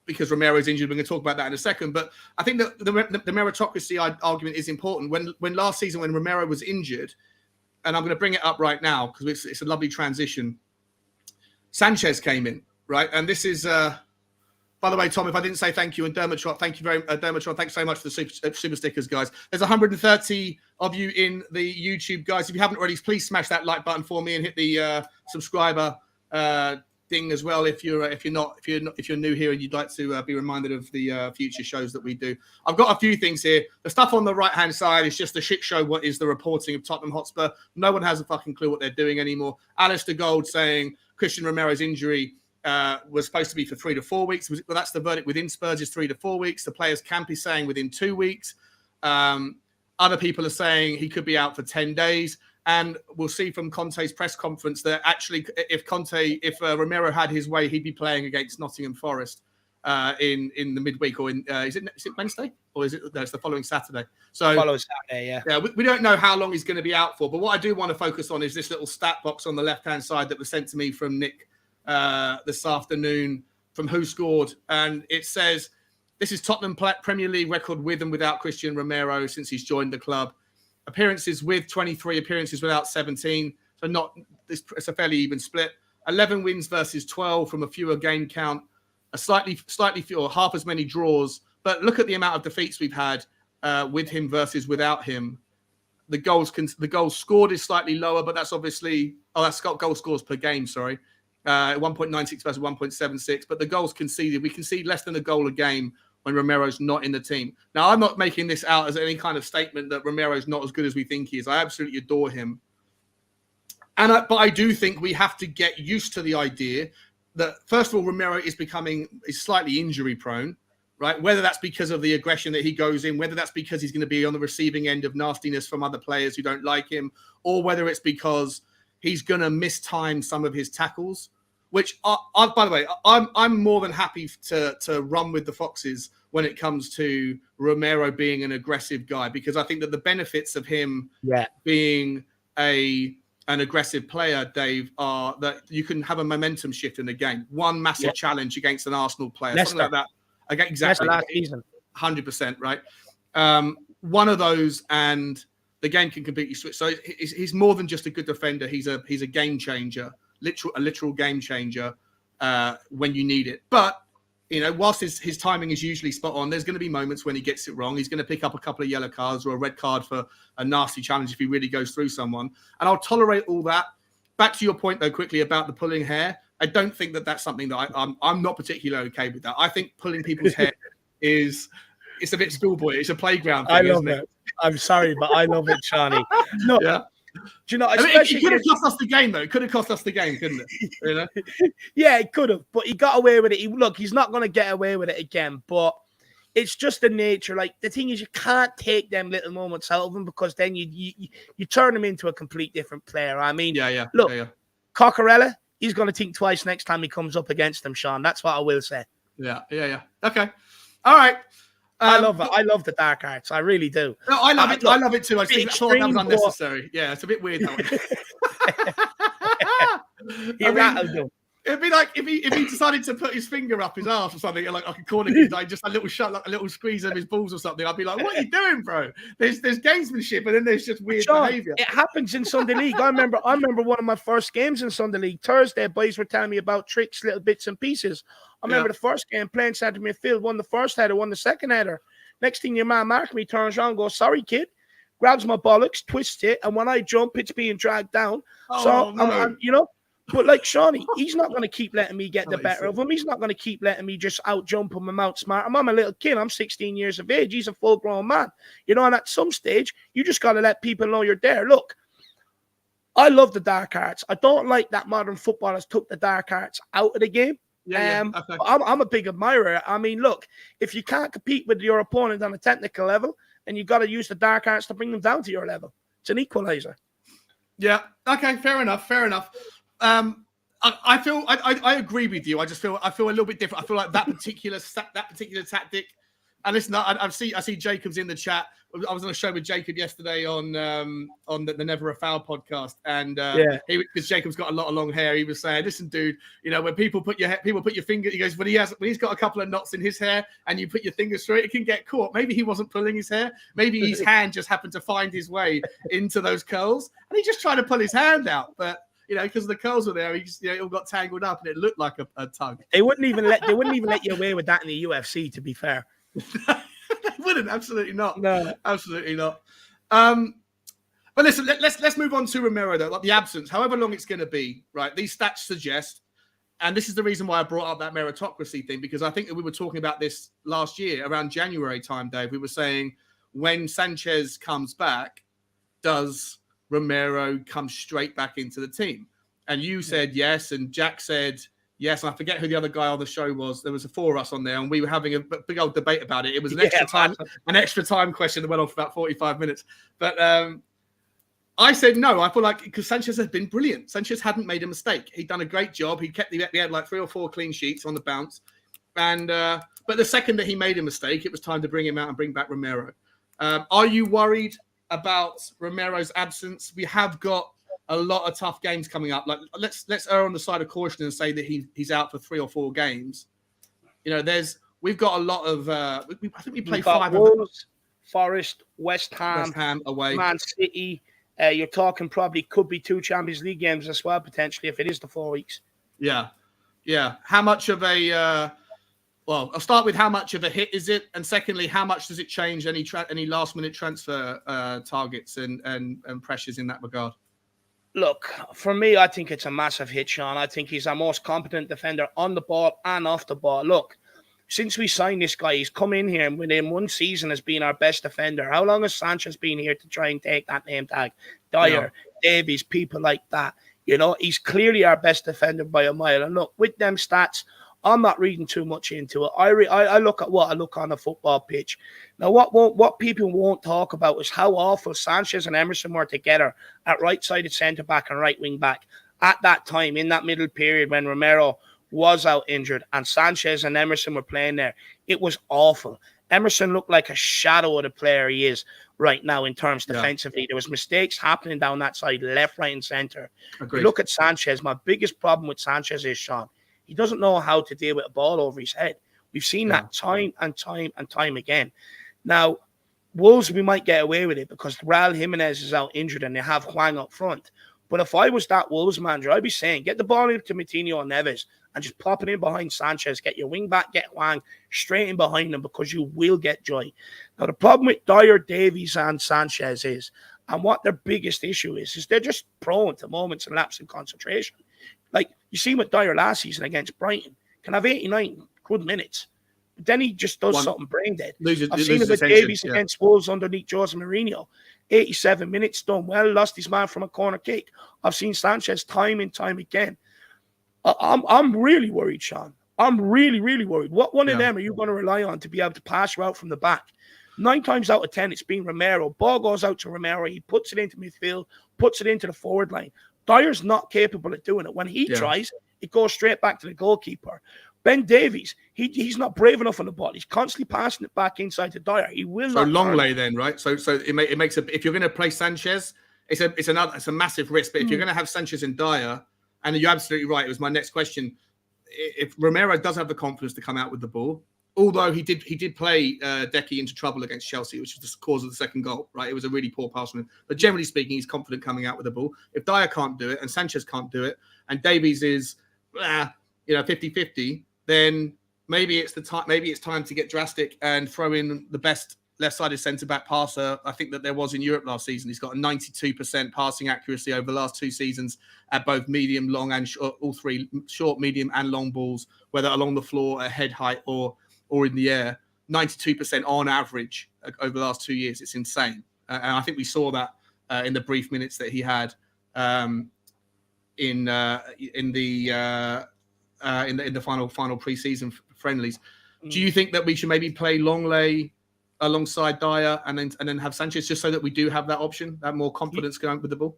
S1: Because Romero's injured. We're going to talk about that in a second. But I think that the meritocracy argument is important. When last season, when Romero was injured, and I'm going to bring it up right now because it's a lovely transition, Sanchez came in, right? And this is, by the way, Tom, if I didn't say thank you, and Dermotron, thank you Dermotron, thanks so much for the super stickers, guys. There's 130 of you in the YouTube, guys. If you haven't already, please smash that like button for me and hit the subscriber ding as well if you're new here and you'd like to be reminded of the future shows that we do. I've got a few things here. The stuff on the right hand side is just a shit show. What is the reporting of Tottenham Hotspur? No one has a fucking clue what they're doing anymore. Alistair Gold saying Christian Romero's injury was supposed to be for 3 to 4 weeks. Well, that's the verdict within Spurs is 3 to 4 weeks. The players camp is saying within 2 weeks. Other people are saying he could be out for 10 days. And we'll see from Conte's press conference that actually, if Romero had his way, he'd be playing against Nottingham Forest in the midweek, or is it Wednesday, or is it? No, it's the following Saturday. So
S2: following Saturday, yeah.
S1: Yeah, we don't know how long he's going to be out for. But what I do want to focus on is this little stat box on the left-hand side that was sent to me from Nick this afternoon from Who Scored, and it says this is Tottenham Premier League record with and without Christian Romero since he's joined the club. Appearances with 23, appearances without 17. So it's a fairly even split. 11 wins versus 12 from a fewer game count. A slightly fewer, half as many draws. But look at the amount of defeats we've had with him versus without him. The goals scored is slightly lower, but that's obviously that's got goal scores per game. Sorry, 1.96 versus 1.76. But the goals conceded, we concede less than a goal a game when Romero's not in the team. Now, I'm not making this out as any kind of statement that Romero's not as good as we think he is. I absolutely adore him. But I do think we have to get used to the idea that, first of all, Romero is slightly injury prone, right? Whether that's because of the aggression that he goes in, whether that's because he's going to be on the receiving end of nastiness from other players who don't like him, or whether it's because he's going to mistime some of his tackles. Which, by the way, I'm more than happy to run with the Foxes when it comes to Romero being an aggressive guy, because I think that the benefits of him being an aggressive player, Dave, are that you can have a momentum shift in the game. One massive challenge against an Arsenal player, something like that. Exactly,
S2: last season,
S1: 100%, right? One of those, and the game can completely switch. So he's more than just a good defender. He's a game changer. A literal game changer when you need it. But, whilst his timing is usually spot on, there's going to be moments when he gets it wrong. He's going to pick up a couple of yellow cards or a red card for a nasty challenge if he really goes through someone. And I'll tolerate all that. Back to your point, though, quickly about the pulling hair. I don't think that that's something that I'm not particularly okay with that. I think pulling people's hair it's a bit schoolboy. It's a playground thing,
S2: I love it. I'm sorry, but I love it, Charlie. No.
S1: Yeah.
S2: Do you know,
S1: it could have cost us the game, though. It could have cost us the game, couldn't it?
S2: Yeah, it could have, but he got away with it. He's not going to get away with it again. But it's just the nature. Like, the thing is, you can't take them little moments out of them, because then you turn them into a complete different player. I mean, look, Coccarella, he's going to think twice next time he comes up against them, Sean. That's what I will say.
S1: Yeah. Okay. All right.
S2: I love it. I love the dark arts. I really do.
S1: No, I love it.
S2: Look,
S1: I love it too. I thought that was unnecessary. Yeah, it's a bit weird.
S2: Rattled him.
S1: It'd be like if he decided to put his finger up his arse or something, like a corner kick, like just a little shot, like a little squeeze of his balls or something. I'd be like, "What are you doing, bro?" There's gamesmanship, and then there's just weird behavior.
S2: It happens in Sunday League. I remember one of my first games in Sunday League. Thursday, boys were telling me about tricks, little bits and pieces. I remember the first game playing centre midfield, won the first header, won the second header. Next thing your man marks me, turns around, goes, "Sorry, kid." Grabs my bollocks, twists it, and when I jump, it's being dragged down. But like Shawnee, he's not going to keep letting me get the better of him. He's not going to keep letting me just out jump him and outsmart him. I'm a little kid. I'm 16 years of age. He's a full grown man. And at some stage, you just got to let people know you're there. Look, I love the dark arts. I don't like that modern footballers took the dark arts out of the game. Okay. I'm a big admirer. I mean, look, if you can't compete with your opponent on a technical level, then you got to use the dark arts to bring them down to your level. It's an equalizer. Yeah.
S1: Okay. Fair enough. I agree with you. I feel a little bit different. I feel like that particular tactic. And listen, I see Jacob's in the chat. I was on a show with Jacob yesterday on the Never a Foul podcast, and because Jacob's got a lot of long hair, he was saying, "Listen, dude, when people put your finger," he goes, when he's got a couple of knots in his hair, and you put your fingers through it, it can get caught. Maybe he wasn't pulling his hair. Maybe his hand just happened to find his way into those curls, and he just tried to pull his hand out, but." Because the curls were there, he just, it all got tangled up, and it looked like a tug.
S2: They wouldn't even let you away with that in the UFC. To be fair,
S1: they wouldn't. Absolutely not.
S2: No,
S1: absolutely not. But listen, let's move on to Romero though. Like the absence, however long it's going to be, right? These stats suggest, and this is the reason why I brought up that meritocracy thing, because I think that we were talking about this last year around January time, Dave. We were saying when Sanchez comes back, does Romero comes straight back into the team? And you said yes, and Jack said yes. And I forget who the other guy on the show was. There was four of us on there, and we were having a big old debate about it. It was an extra time question that went on for about 45 minutes. But I said no. I feel like because Sanchez has been brilliant. Sanchez hadn't made a mistake. He'd done a great job. He had like 3 or 4 clean sheets on the bounce. And but the second that he made a mistake, it was time to bring him out and bring back Romero. Are you worried about Romero's absence? We have got a lot of tough games coming up. Like let's err on the side of caution and say that he's out for 3 or 4 games. We've got a lot of I think we play 5
S2: Wolves, Forest, West
S1: Ham away,
S2: Man City. You're talking probably could be 2 Champions League games as well potentially if it is the 4 weeks.
S1: Yeah. How much of a well, I'll start with how much of a hit is it, and secondly, how much does it change any last-minute transfer targets and pressures in that regard?
S2: Look, for me, I think it's a massive hit, Sean. I think he's our most competent defender on the ball and off the ball. Look, since we signed this guy, he's come in here and within 1 season has been our best defender. How long has Sanchez been here to try and take that name tag? Dyer, Davies, people like that. He's clearly our best defender by a mile. And look, with them stats, I'm not reading too much into it. I look at what I look on the football pitch. Now, what people won't talk about is how awful Sanchez and Emerson were together at right-sided centre-back and right wing-back at that time, in that middle period when Romero was out injured and Sanchez and Emerson were playing there. It was awful. Emerson looked like a shadow of the player he is right now in terms defensively. There was mistakes happening down that side, left, right, and centre. Look at Sanchez. My biggest problem with Sanchez is, Sean, he doesn't know how to deal with a ball over his head. We've seen that time and time again. Now, Wolves, we might get away with it because Raul Jimenez is out injured and they have Hwang up front. But if I was that Wolves manager, I'd be saying, get the ball into Moutinho and Neves and just pop it in behind Sanchez. Get your wing back, get Hwang straight in behind them because you will get joy. Now, the problem with Dyer, Davies, and Sanchez is, and what their biggest issue is they're just prone to moments and lapse in concentration. Like, you see with Dyer last season against Brighton, can have 89 good minutes. But then he just does something brain dead. I've seen it with Davies against Wolves underneath Jose Mourinho. 87 minutes, done well, lost his man from a corner kick. I've seen Sanchez time and time again. I'm really worried, Sean. I'm really, really worried. What one of them are you going to rely on to be able to pass you out from the back? 9 times out of 10, it's been Romero. Ball goes out to Romero. He puts it into midfield, puts it into the forward line. Dyer's not capable of doing it. When he tries, it goes straight back to the goalkeeper. Ben Davies, he's not brave enough on the ball. He's constantly passing it back inside to Dyer. He will not.
S1: So Longley then, right? So it makes if you're going to play Sanchez, it's a massive risk. But if you're going to have Sanchez and Dyer, and you're absolutely right, it was my next question. If Romero does have the confidence to come out with the ball, although he did play Decky into trouble against Chelsea, which was the cause of the second goal, right? It was a really poor pass from him. But generally speaking, he's confident coming out with the ball. If Dyer can't do it and Sanchez can't do it, and Davies is 50-50, then maybe it's time to get drastic and throw in the best left-sided centre-back passer I think that there was in Europe last season. He's got a 92% passing accuracy over the last 2 seasons at both medium, long, and all 3 short, medium, and long balls, whether along the floor, at head height, or in the air. 92% on average over the last 2 years. It's insane, and I think we saw that in the brief minutes that he had in the final pre-season friendlies. Do you think that we should maybe play Longley alongside Dyer and then have Sanchez, just so that we do have that option, that more confidence going with the ball?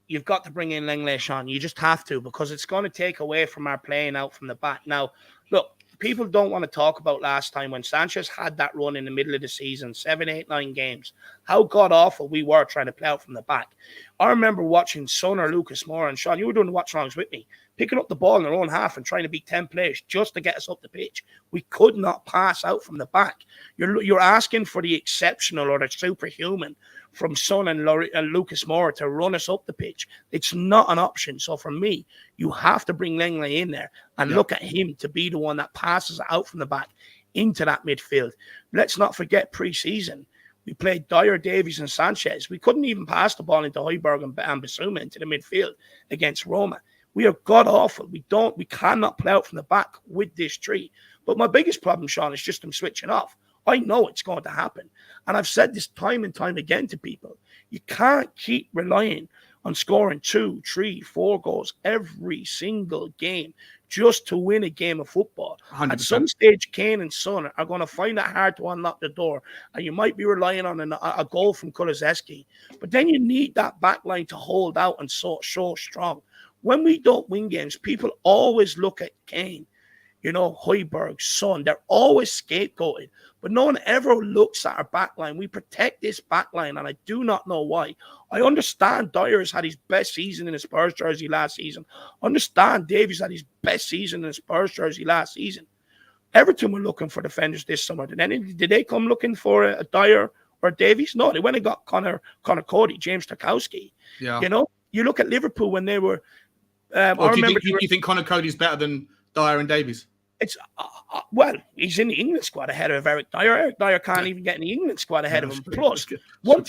S2: You've got to bring in Longley, Sean. You just have to, because it's going to take away from our playing out from the back. Now, look, people don't want to talk about last time when Sanchez had that run in the middle of the season, 7, 8, 9 games, how god-awful we were trying to play out from the back. I remember watching Son or Lucas Moura, and Sean, you were doing the watch-alongs with me, picking up the ball in their own half and trying to beat 10 players just to get us up the pitch. We could not pass out from the back. You're asking for the exceptional or the superhuman from Son and Lucas Moura to run us up the pitch. It's not an option. So for me, you have to bring Longley in there and look at him to be the one that passes out from the back into that midfield. Let's not forget pre-season. We played Dyer, Davies, and Sanchez. We couldn't even pass the ball into Højbjerg and Bissouma into the midfield against Roma. We are god-awful. We cannot play out from the back with this tree. But my biggest problem, Sean, is just them switching off. I know it's going to happen. And I've said this time and time again to people. You can't keep relying on scoring 2, 3, 4 goals every single game just to win a game of football. 100%. At some stage, Kane and Son are going to find it hard to unlock the door, and you might be relying on a goal from Kulusevski. But then you need that back line to hold out and show strong. When we don't win games, people always look at Kane, Højbjerg, Son. They're always scapegoated, but no one ever looks at our back line. We protect this back line, and I do not know why. I understand Dyer has had his best season in his Spurs jersey last season. I understand Davies had his best season in his Spurs jersey last season. Everton were looking for defenders this summer. Did they come looking for a Dyer or Davies? No, they went and got Connor Cody, James Tarkowski. Yeah. You look at Liverpool when they were.
S1: Do you think Connor Cody's better than Dyer and Davies?
S2: It's he's in the England squad ahead of Eric Dyer. Eric Dyer can't even get in the England squad ahead of him. Plus, one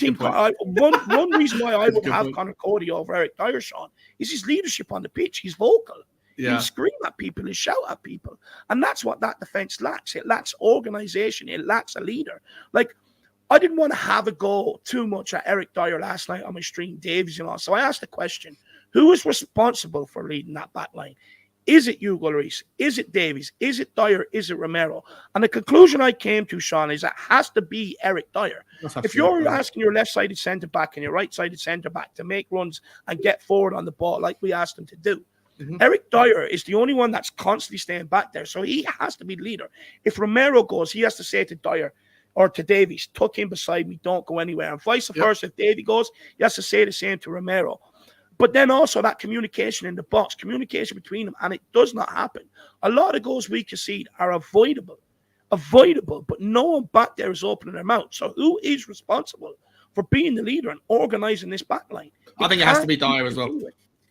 S2: reason why I would have Connor Cody over Eric Dyer, Sean, is his leadership on the pitch. He's vocal. Yeah. He'll scream at people, he'll shout at people. And that's what that defense lacks. It lacks organization. It lacks a leader. Like, I didn't want to have a go too much at Eric Dyer last night on my stream, Davies and all. So I asked the question, who is responsible for leading that back line? Is it Hugo Lloris? Is it Davies? Is it Dyer? Is it Romero? And the conclusion I came to, Sean, is it has to be Eric Dyer. If you're asking your left-sided centre-back and your right-sided centre-back to make runs and get forward on the ball like we asked them to do, Eric Dyer is the only one that's constantly staying back there. So he has to be the leader. If Romero goes, he has to say to Dyer or to Davies, tuck in beside me, don't go anywhere. And vice versa, if Davies goes, he has to say the same to Romero. But then also that communication in the box, communication between them, and it does not happen. A lot of goals we concede are avoidable, but no one back there is opening their mouth. So who is responsible for being the leader and organising this back line?
S1: I think it has to be Dyer as well.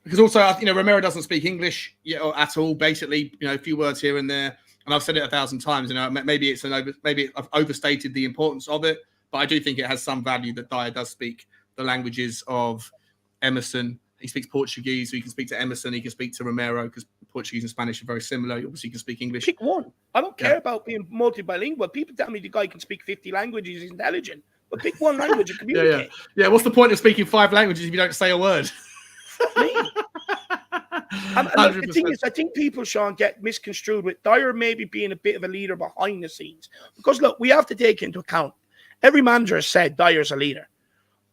S1: Because also, Romero doesn't speak English at all, basically, a few words here and there. And I've said it 1,000 times, maybe I've overstated the importance of it, but I do think it has some value that Dyer does speak the languages of Emerson. He speaks Portuguese, so he can speak to Emerson, he can speak to Romero, because Portuguese and Spanish are very similar. Obviously, he can speak English.
S2: Pick one. I don't care about being multilingual. People tell me the guy can speak 50 languages, he's intelligent. But pick one language and communicate.
S1: Yeah, what's the point of speaking 5 languages if you don't say a word?
S2: Look, the thing is, I think people, Sean, get misconstrued with Dyer maybe being a bit of a leader behind the scenes. Because, look, we have to take into account, every manager has said Dyer's a leader.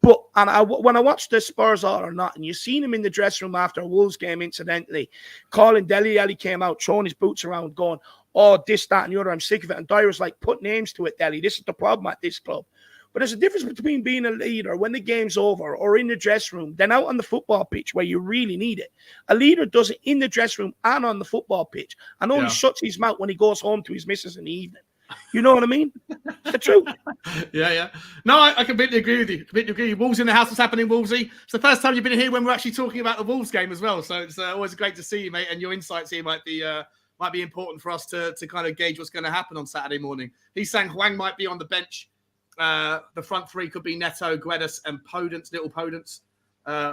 S2: But when I watched the Spurs All or Not, and you seen him in the dressing room after a Wolves game, incidentally, calling Dele Alli came out, throwing his boots around, going, oh, this, that, and the other, I'm sick of it. And Dyer was like, put names to it, Dele. This is the problem at this club. But there's a difference between being a leader when the game's over or in the dressing room than out on the football pitch where you really need it. A leader does it in the dressing room and on the football pitch and only shuts his mouth when he goes home to his missus in the evening. You know what I mean? It's the truth.
S1: Yeah. No, I completely agree with you. Completely agree. Wolves in the house. What's happening, Wolvesy? It's the first time you've been here when we're actually talking about the Wolves game as well. So it's always great to see you, mate. And your insights here might be important for us to kind of gauge what's going to happen on Saturday morning. He's saying Hwang might be on the bench. The front three could be Neto, Guedes, and Podence, little Podence.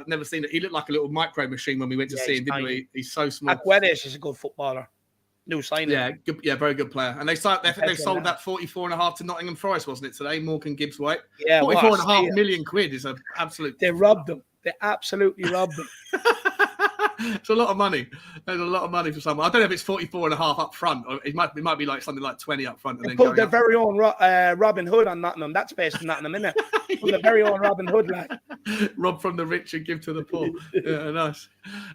S1: Never seen it. He looked like a little micro machine when we went to see him, didn't we? He's so small.
S2: Guedes is a good footballer. New signing.
S1: Yeah, good, very good player. And they sold that 44.5 to Nottingham Forest, wasn't it, today? Morgan Gibbs-White.
S2: Yeah,
S1: 44.5 million quid is an absolute.
S2: They robbed them. They absolutely robbed them.
S1: It's a lot of money. There's a lot of money for someone. I don't know if it's 44.5 up front, or it might be like something like 20 up front. And
S2: they put their very own Robin Hood on Nottingham. That's based in Nottingham, isn't it? Put their very own Robin Hood, lad.
S1: Rob from the rich and give to the poor. Yeah,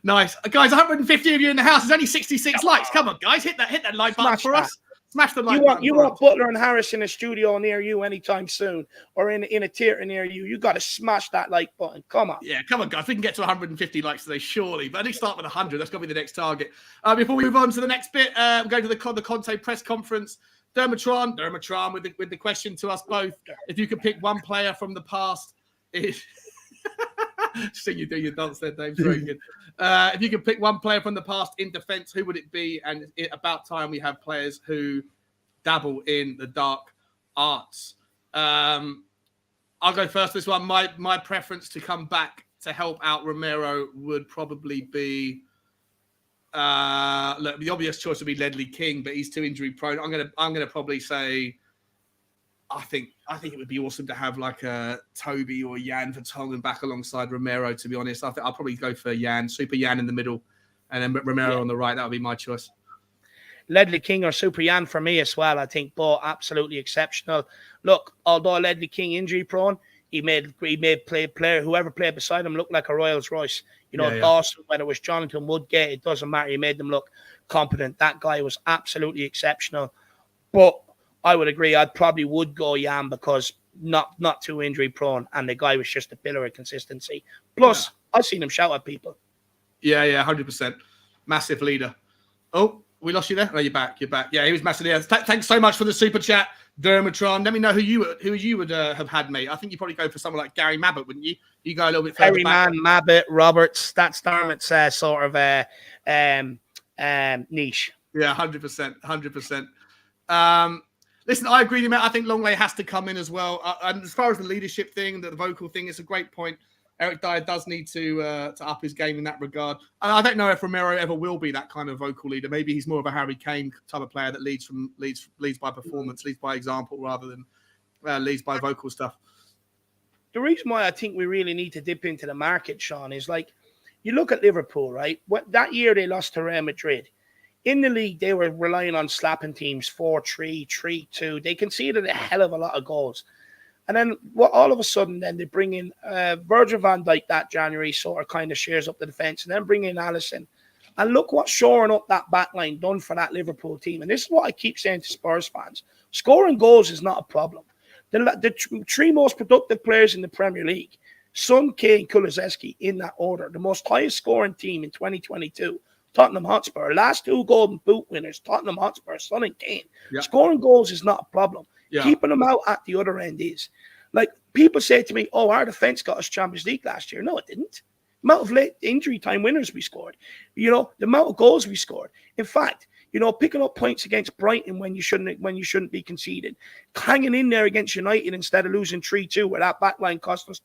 S1: nice. Guys, 150 of you in the house. There's only 66 likes. Come on, guys, hit that like button for us. Smash the like button.
S2: You want Butler and Harris in a studio near you anytime soon, or in a theatre near you. You got to smash that like button. Come on.
S1: Yeah, come on, guys. We can get to 150 likes today, surely. But at least start with 100. That's got to be the next target. Before we move on to the next bit, we're going to the Conte press conference. Dermatron with the question to us both. If you could pick one player from the past, seeing you do your dance there, Dave. Very good. If you could pick one player from the past in defence, who would it be? And about time we have players who dabble in the dark arts. I'll go first. This one, my preference to come back to help out Romero would probably be. Look, the obvious choice would be Ledley King, but he's too injury prone. I'm gonna probably say. I think it would be awesome to have like a Toby or Jan Vertonghen back alongside Romero. To be honest, I'll probably go for Jan, Super Jan in the middle, and then Romero on the right. That would be my choice.
S2: Ledley King or Super Jan for me as well. I think both absolutely exceptional. Look, although Ledley King injury prone, he made player whoever played beside him look like a Rolls Royce. Dawson, whether it was Jonathan Woodgate, it doesn't matter. He made them look competent. That guy was absolutely exceptional. But I would agree. I probably would go Jan because not too injury prone, and the guy was just a pillar of consistency. Plus, I've seen him shout at people. Yeah,
S1: 100%. Massive leader. Oh, we lost you there. No, you're back. Yeah, he was massive. Yeah. Thanks so much for the super chat, Dermatron. Let me know who you would have had, mate. I think you probably go for someone like Gary Mabbott, wouldn't you? You go a little bit further back.
S2: Mabbott, Roberts. That's Dermot's sort of niche.
S1: Yeah, 100%. Listen, I agree with you, mate. I think Longley has to come in as well. And as far as the leadership thing, the vocal thing, it's a great point. Eric Dyer does need to up his game in that regard. And I don't know if Romero ever will be that kind of vocal leader. Maybe he's more of a Harry Kane type of player that leads by performance, leads by example rather than leads by vocal stuff.
S2: The reason why I think we really need to dip into the market, Sean, is like you look at Liverpool, right? That year they lost to Real Madrid. In the league, they were relying on slapping teams 4-3, 3-2. They conceded a hell of a lot of goals. And then all of a sudden, then they bring in Virgil van Dijk that January, sort of kind of shares up the defence, and then bring in Alisson. And look what shoring up that back line done for that Liverpool team. And this is what I keep saying to Spurs fans. Scoring goals is not a problem. The three most productive players in the Premier League, Son, Kane, Kulusevski, in that order, the most highest scoring team in 2022, Tottenham Hotspur. Last two Golden Boot winners, Tottenham Hotspur, Son and Kane. Yeah. Scoring goals is not a problem. Yeah. Keeping them out at the other end is. Like, people say to me, oh, our defence got us Champions League last year. No, it didn't. The amount of late injury time winners we scored. The amount of goals we scored. In fact, picking up points against Brighton when you shouldn't be conceded. Hanging in there against United instead of losing 3-2, where that backline cost us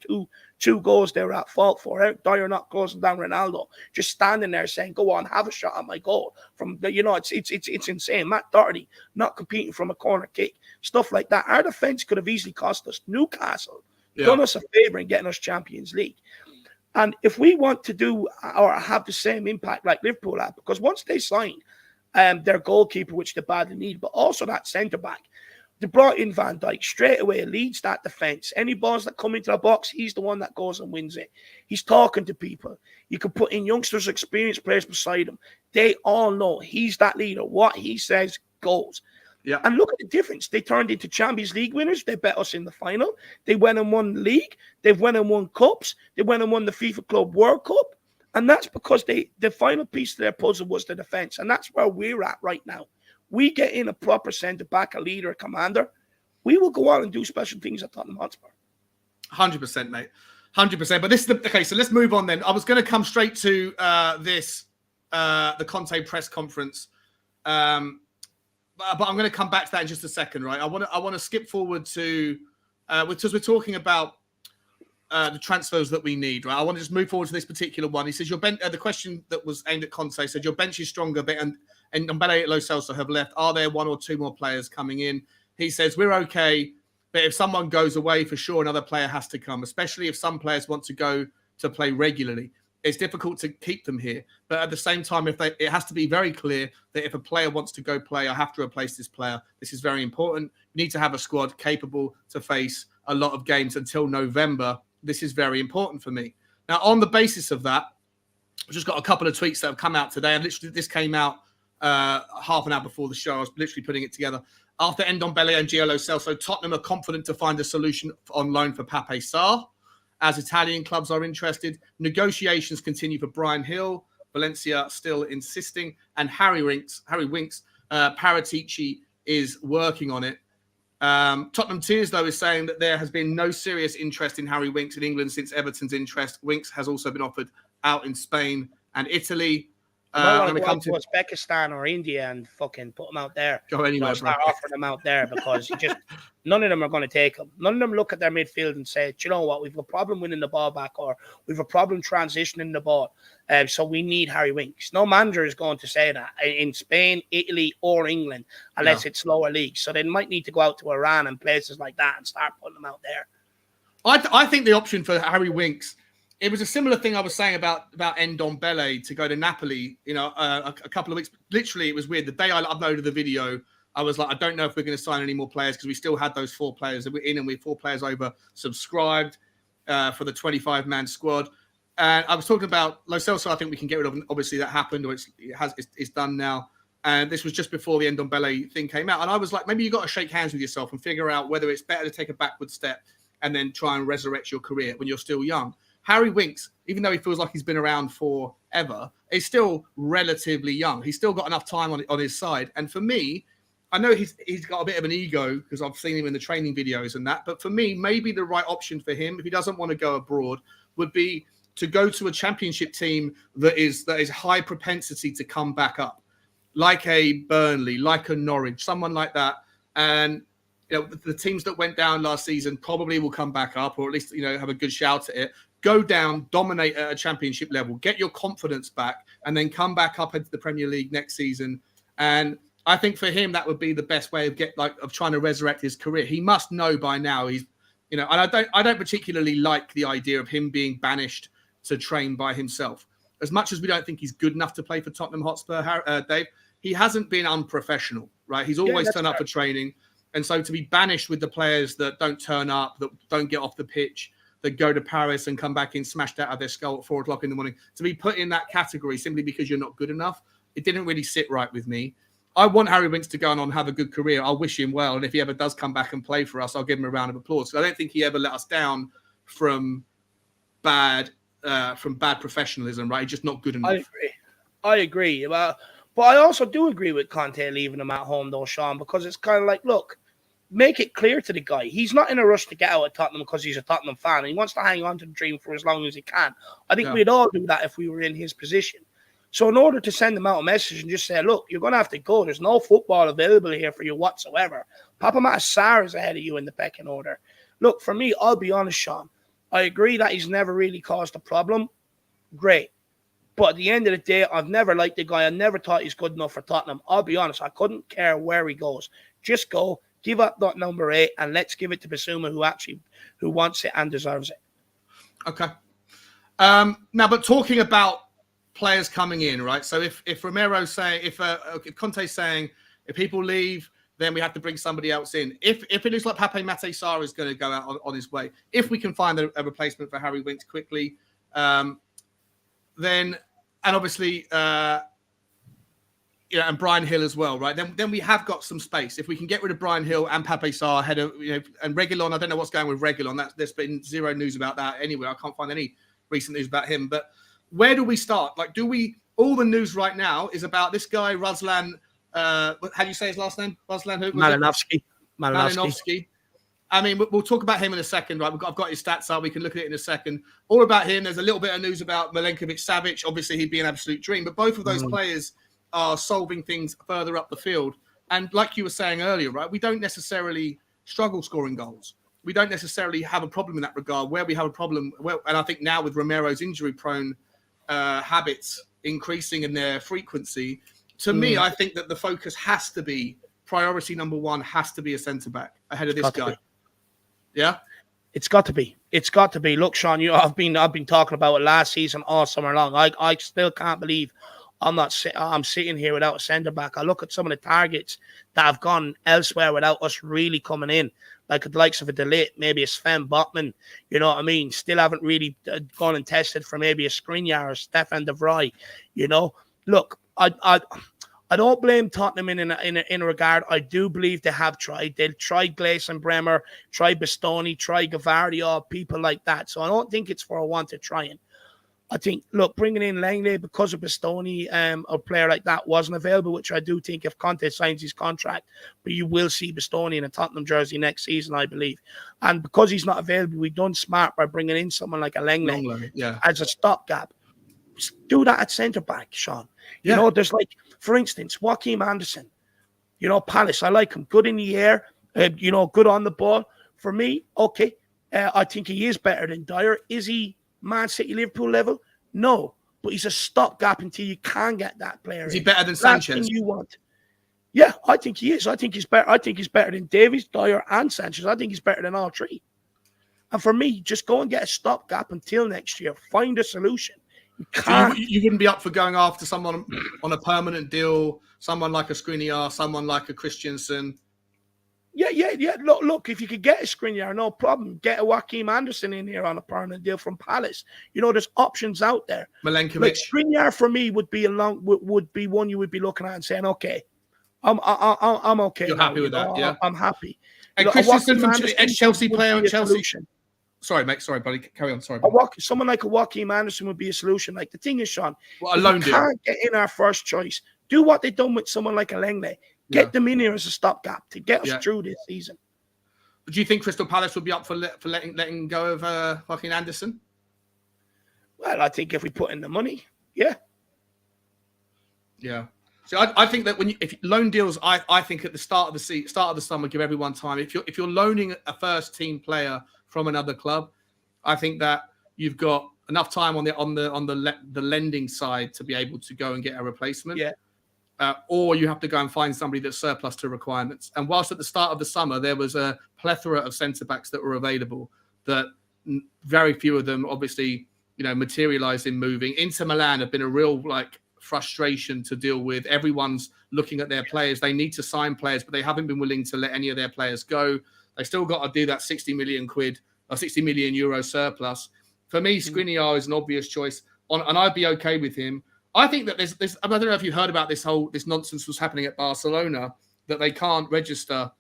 S2: two goals they were at fault for. Eric Dyer not closing down Ronaldo, just standing there saying, "Go on, have a shot at my goal." It's insane. Matt Doherty not competing from a corner kick, stuff like that. Our defense could have easily cost us. Newcastle done us a favor in getting us Champions League. And if we want to do or have the same impact like Liverpool have, because once they signed their goalkeeper, which they badly need, but also that centre back, they brought in Van Dijk straight away, leads that defence. Any balls that come into the box, he's the one that goes and wins it. He's talking to people. You can put in youngsters, experienced players beside him. They all know he's that leader. What he says goes.
S1: Yeah.
S2: And look at the difference. They turned into Champions League winners. They bet us in the final. They went and won the league. They've went and won cups. They went and won the FIFA Club World Cup. And that's because the final piece of their puzzle was the defence. And that's where we're at right now. We get in a proper centre-back, a leader, a commander, we will go on and do special things at Tottenham Hotspur.
S1: 100%, mate. 100%. But this is okay, so let's move on then. I was going to come straight to the Conte press conference. But I'm going to come back to that in just a second, right? I want to skip forward to because we're talking about the transfers that we need, right? I want to just move forward to this particular one. He says your bench. The question that was aimed at Conte said your bench is stronger, but and Ndombele and Lo Celso have left. Are there one or two more players coming in? He says we're okay, but if someone goes away, for sure another player has to come. Especially if some players want to go to play regularly. It's difficult to keep them here, but at the same time, it has to be very clear that if a player wants to go play, I have to replace this player. This is very important. You need to have a squad capable to face a lot of games until November. This is very important for me. Now, on the basis of that, I've just got a couple of tweets that have come out today, and literally this came out half an hour before the show. I was literally putting it together. After Ndombele and Lo Celso, Tottenham are confident to find a solution on loan for Pape Sarr, as Italian clubs are interested. Negotiations continue for Bryan Hill. Valencia still insisting. And Harry Winks, Paratici is working on it. Tottenham Tears, though, is saying that there has been no serious interest in Harry Winks in England since Everton's interest. Winks has also been offered out in Spain and Italy.
S2: I'm going to come to Uzbekistan or India and fucking put them out there.
S1: Go anywhere,
S2: start offering them out there because none of them are going to take them. None of them look at their midfield and say, do you know what, we've a problem winning the ball back, or we've a problem transitioning the ball. So we need Harry Winks. No manager is going to say that in Spain, Italy, or England, unless it's lower leagues. So they might need to go out to Iran and places like that and start putting them out there.
S1: I think the option for Harry Winks, it was a similar thing I was saying about Ndombele to go to Napoli, a couple of weeks. Literally, it was weird. The day I uploaded the video, I was like, I don't know if we're going to sign any more players because we still had those 4 players that were in, and we had 4 players over subscribed for the 25-man squad. And I was talking about Lo Celso. I think we can get rid of. Obviously, that happened, or it's done now. And this was just before the Ndombele thing came out. And I was like, maybe you got to shake hands with yourself and figure out whether it's better to take a backward step and then try and resurrect your career when you're still young. Harry Winks, even though he feels like he's been around forever, is still relatively young. He's still got enough time on his side. And for me, I know he's got a bit of an ego because I've seen him in the training videos and that. But for me, maybe the right option for him, if he doesn't want to go abroad, would be to go to a championship team that is high propensity to come back up, like a Burnley, like a Norwich, someone like that. And the teams that went down last season probably will come back up, or at least have a good shout at it. Go down, dominate at a championship level, get your confidence back, and then come back up into the Premier League next season. And I think for him, that would be the best way of trying to resurrect his career. He must know by now and I don't particularly like the idea of him being banished to train by himself. As much as we don't think he's good enough to play for Tottenham Hotspur, Dave, he hasn't been unprofessional, right? He's always turned up for training. And so to be banished with the players that don't turn up, that don't get off the pitch, that go to Paris and come back in smashed out of their skull at 4 o'clock in the morning, to be put in that category simply because you're not good enough, it didn't really sit right with me. I want Harry Winks to go on and have a good career. I'll wish him well. And if he ever does come back and play for us, I'll give him a round of applause. Because I don't think he ever let us down from bad professionalism, right? He's just not good enough.
S2: I agree. But I also do agree with Conte leaving him at home, though, Sean, because it's kind of like, look, make it clear to the guy. He's not in a rush to get out of Tottenham because he's a Tottenham fan. He wants to hang on to the dream for as long as he can. I think we'd all do that if we were in his position. So in order to send him out a message and just say, look, you're going to have to go. There's no football available here for you whatsoever. Pape Sarr is ahead of you in the pecking order. Look, for me, I'll be honest, Sean. I agree that he's never really caused a problem. Great. But at the end of the day, I've never liked the guy. I never thought he's good enough for Tottenham. I'll be honest. I couldn't care where he goes. Just go. Give up that number 8 and let's give it to Bissouma who wants it and deserves it.
S1: Okay. Now, but talking about players coming in, right? So if Romero's saying, if Conte's saying, if people leave, then we have to bring somebody else in. If it looks like Pape Matar Sarr is going to go out on his way, if we can find a replacement for Harry Winks quickly, then, and obviously, and Brian Hill as well, right? Then we have got some space. If we can get rid of Brian Hill and Pape Sarr ahead of, and Reguilon, I don't know what's going with Reguilon. There's been zero news about that anywhere. I can't find any recent news about him. But where do we start? Like, all the news right now is about this guy, Ruslan, how do you say his last name? Ruslan who? Malinovsky. I mean, we'll talk about him in a second, right? I've got his stats up. We can look at it in a second. All about him. There's a little bit of news about Milenkovic-Savic. Obviously, he'd be an absolute dream. But both of those players are solving things further up the field. And like you were saying earlier, right, we don't necessarily struggle scoring goals. We don't necessarily have a problem in that regard. Where we have a problem, and I think now with Romero's injury-prone habits increasing in their frequency, to me, I think that the focus has to be, priority number one has to be a centre-back ahead of this guy. Yeah?
S2: It's got to be. It's got to be. Look, Sean, I've been talking about it last season all summer long. I still can't believe I'm sitting here without a centre back. I look at some of the targets that have gone elsewhere without us really coming in, like the likes of a De Ligt, maybe a Sven Botman. You know what I mean? Still haven't really gone and tested for maybe a Skriniar or Stefan de Vrij. Look, I don't blame Tottenham in a regard. I do believe they have tried. They'll try Gleison Bremer, try Bastoni, try Gavardio, people like that. So I don't think it's for a want of trying. I think, look, bringing in Langley because of Bastoni, a player like that wasn't available, which I do think if Conte signs his contract, but you will see Bastoni in a Tottenham jersey next season, I believe. And because he's not available, we've done smart by bringing in someone like a Langley as a stopgap. Do that at centre-back, Sean.
S1: Yeah.
S2: There's like, for instance, Joachim Anderson. Palace, I like him. Good in the air, good on the ball. For me, okay, I think he is better than Dyer. Is he Man City, Liverpool level? No, but he's a stopgap until you can get that player.
S1: Is he better than Sanchez?
S2: You want? Yeah, I think he is. I think he's better. I think he's better than Davies, Dyer, and Sanchez. I think he's better than all three. And for me, just go and get a stopgap until next year. Find a solution.
S1: You wouldn't be up for going after someone on a permanent deal, someone like a Skriniar, someone like a Christensen.
S2: Yeah. Look, if you could get a Skriniar, no problem. Get a Joachim Anderson in here on a permanent deal from Palace. There's options out there.
S1: Milenkovic.
S2: Like Skriniar for me would be one you would be looking at and saying, okay, I'm okay.
S1: You're happy with that, yeah?
S2: I'm happy.
S1: And Christensen from ex-Chelsea player at Chelsea. Sorry, mate. Sorry, buddy. Carry on. Sorry.
S2: Someone like a Joachim Anderson would be a solution. Like the thing is, Sean,
S1: a loan deal.
S2: Can't get in our first choice. Do what they've done with someone like a Langley. Get them in here as a stopgap to get us through this season.
S1: Do you think Crystal Palace would be up for letting go of Joachim Anderson?
S2: Well, I think if we put in the money, yeah.
S1: So I think that if loan deals, I think at the start of the summer, give everyone time. If you're loaning a first team player from another club, I think that you've got enough time on the lending side to be able to go and get a replacement.
S2: Yeah.
S1: Or you have to go and find somebody that's surplus to requirements. And whilst at the start of the summer there was a plethora of centre backs that were available, that very few of them obviously materialised in moving. Inter Milan have been a real frustration to deal with. Everyone's looking at their players. They need to sign players, but they haven't been willing to let any of their players go. They still got to do that 60 million quid or 60 million euro surplus. For me, Skriniar is an obvious choice, and I'd be okay with him. I think that there's I don't know if you heard about this nonsense was happening at Barcelona, that they can't register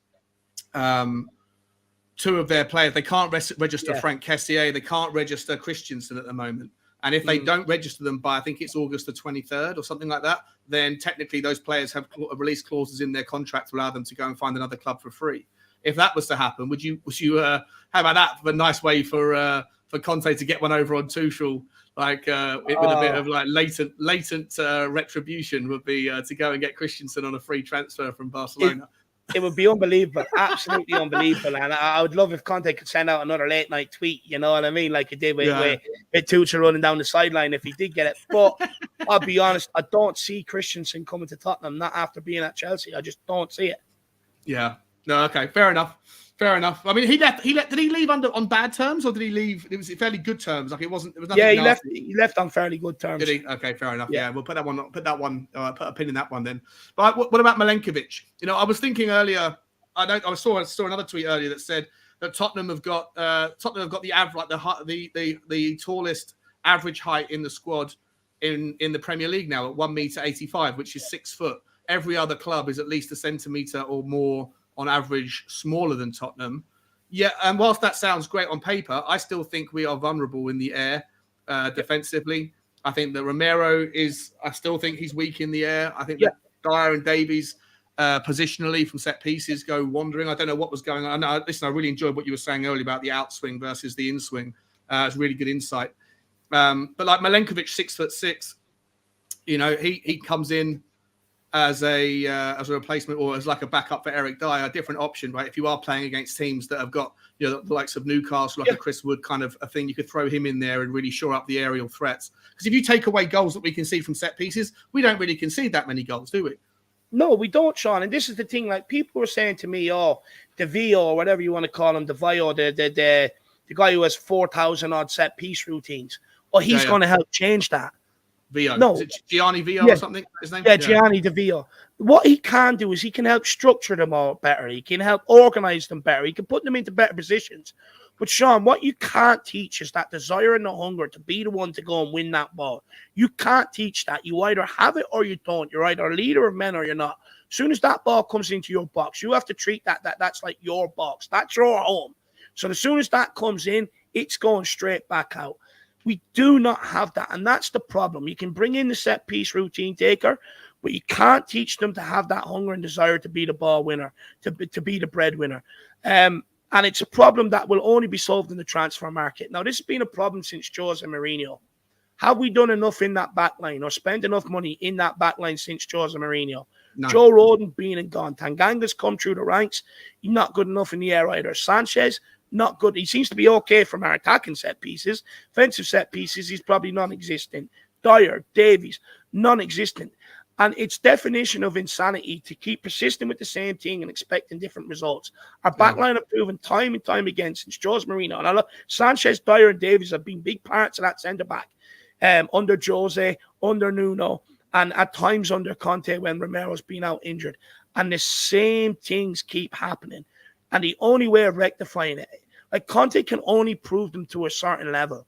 S1: two of their players. They can't register Frank Kessié. They can't register Christensen at the moment. And if they don't register them by, I think it's August the 23rd or something like that, then technically those players have release clauses in their contract to allow them to go and find another club for free. If that was to happen, would you how about that for a nice way for Conte to get one over on Tuchel? With a bit of latent retribution would be to go and get Christensen on a free transfer from Barcelona.
S2: It would be unbelievable, absolutely unbelievable. And I would love if Conte could send out another late night tweet, you know what I mean? Like he did with Tuchel running down the sideline if he did get it. But I'll be honest, I don't see Christensen coming to Tottenham, not after being at Chelsea. I just don't see it.
S1: Yeah. No, okay, fair enough. Fair enough. I mean, he left. Did he leave on bad terms, or did he leave? It was fairly good terms. Like it wasn't. It was nothing.
S2: Yeah,
S1: nasty.
S2: he left on fairly good terms.
S1: Did he? Okay, fair enough. Yeah, we'll put that one. Put a pin in that one then. But what about Milenkovic? You know, I was thinking earlier. I saw another tweet earlier that said that Tottenham have got the average, like the tallest average height in the squad in the Premier League now at 1.85 m, which is 6 foot. Every other club is at least a centimetre or more on average smaller than Tottenham. Yeah, and whilst that sounds great on paper, I still think we are vulnerable in the air defensively. I think that Romero I still think he's weak in the air. I think that Dyer and Davies positionally from set pieces go wandering. I don't know what was going on. I really enjoyed what you were saying earlier about the outswing versus the inswing. It's really good insight. But like Milenkovic, 6'6", you know, he comes in as a replacement or as like a backup for Eric Dyer, a different option, right? If you are playing against teams that have got, you know, the likes of Newcastle, like a Chris Wood kind of a thing, you could throw him in there and really shore up the aerial threats. Because if you take away goals that we can see from set pieces, we don't really concede that many goals, do we?
S2: No, we don't, Sean. And this is the thing. Like people were saying to me, the Vio or whatever you want to call him, the Vio, the guy who has 4,000 odd set piece routines. Well, he's going to help change that.
S1: Vio.
S2: No.
S1: Is it Gianni Vio or something? His name?
S2: Yeah, Gianni De Vio. What he can do is he can help structure them all better. He can help organize them better. He can put them into better positions. But Sean, what you can't teach is that desire and the hunger to be the one to go and win that ball. You can't teach that. You either have it or you don't. You're either a leader of men or you're not. As soon as that ball comes into your box, you have to treat that's like your box. That's your home. So as soon as that comes in, it's going straight back out. We do not have that, and that's the problem. You can bring in the set-piece routine taker, but you can't teach them to have that hunger and desire to be the ball winner, to be the breadwinner. And it's a problem that will only be solved in the transfer market. Now, this has been a problem since Jose Mourinho. Have we done enough in that back line or spent enough money in that back line since Jose Mourinho? No. Joe Rodon being and gone. Tanganga's come through the ranks. He's not good enough in the air either. Sanchez, not good. He seems to be okay from our attacking set pieces. Offensive set pieces, he's probably non-existent. Dyer, Davies, non-existent. And it's definition of insanity to keep persisting with the same thing and expecting different results. Our backline have proven time and time again since Jose Mourinho. And Sanchez, Dyer, and Davies have been big parts of that centre-back under Jose, under Nuno, and at times under Conte when Romero's been out injured. And the same things keep happening. And the only way of rectifying it, like Conte can only prove them to a certain level.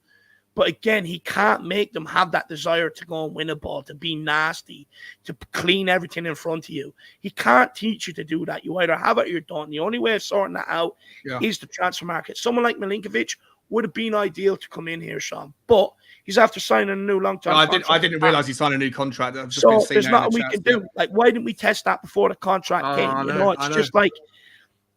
S2: But again, he can't make them have that desire to go and win a ball, to be nasty, to clean everything in front of you. He can't teach you to do that. You either have it or you don't. The only way of sorting that out is the transfer market. Someone like Milenkovic would have been ideal to come in here, Sean. But he's after signing a new long-term contract.
S1: I didn't realise he signed a new contract. I've just
S2: so
S1: been seeing
S2: there's nothing we can do. Like, why didn't we test that before the contract came? It's just like,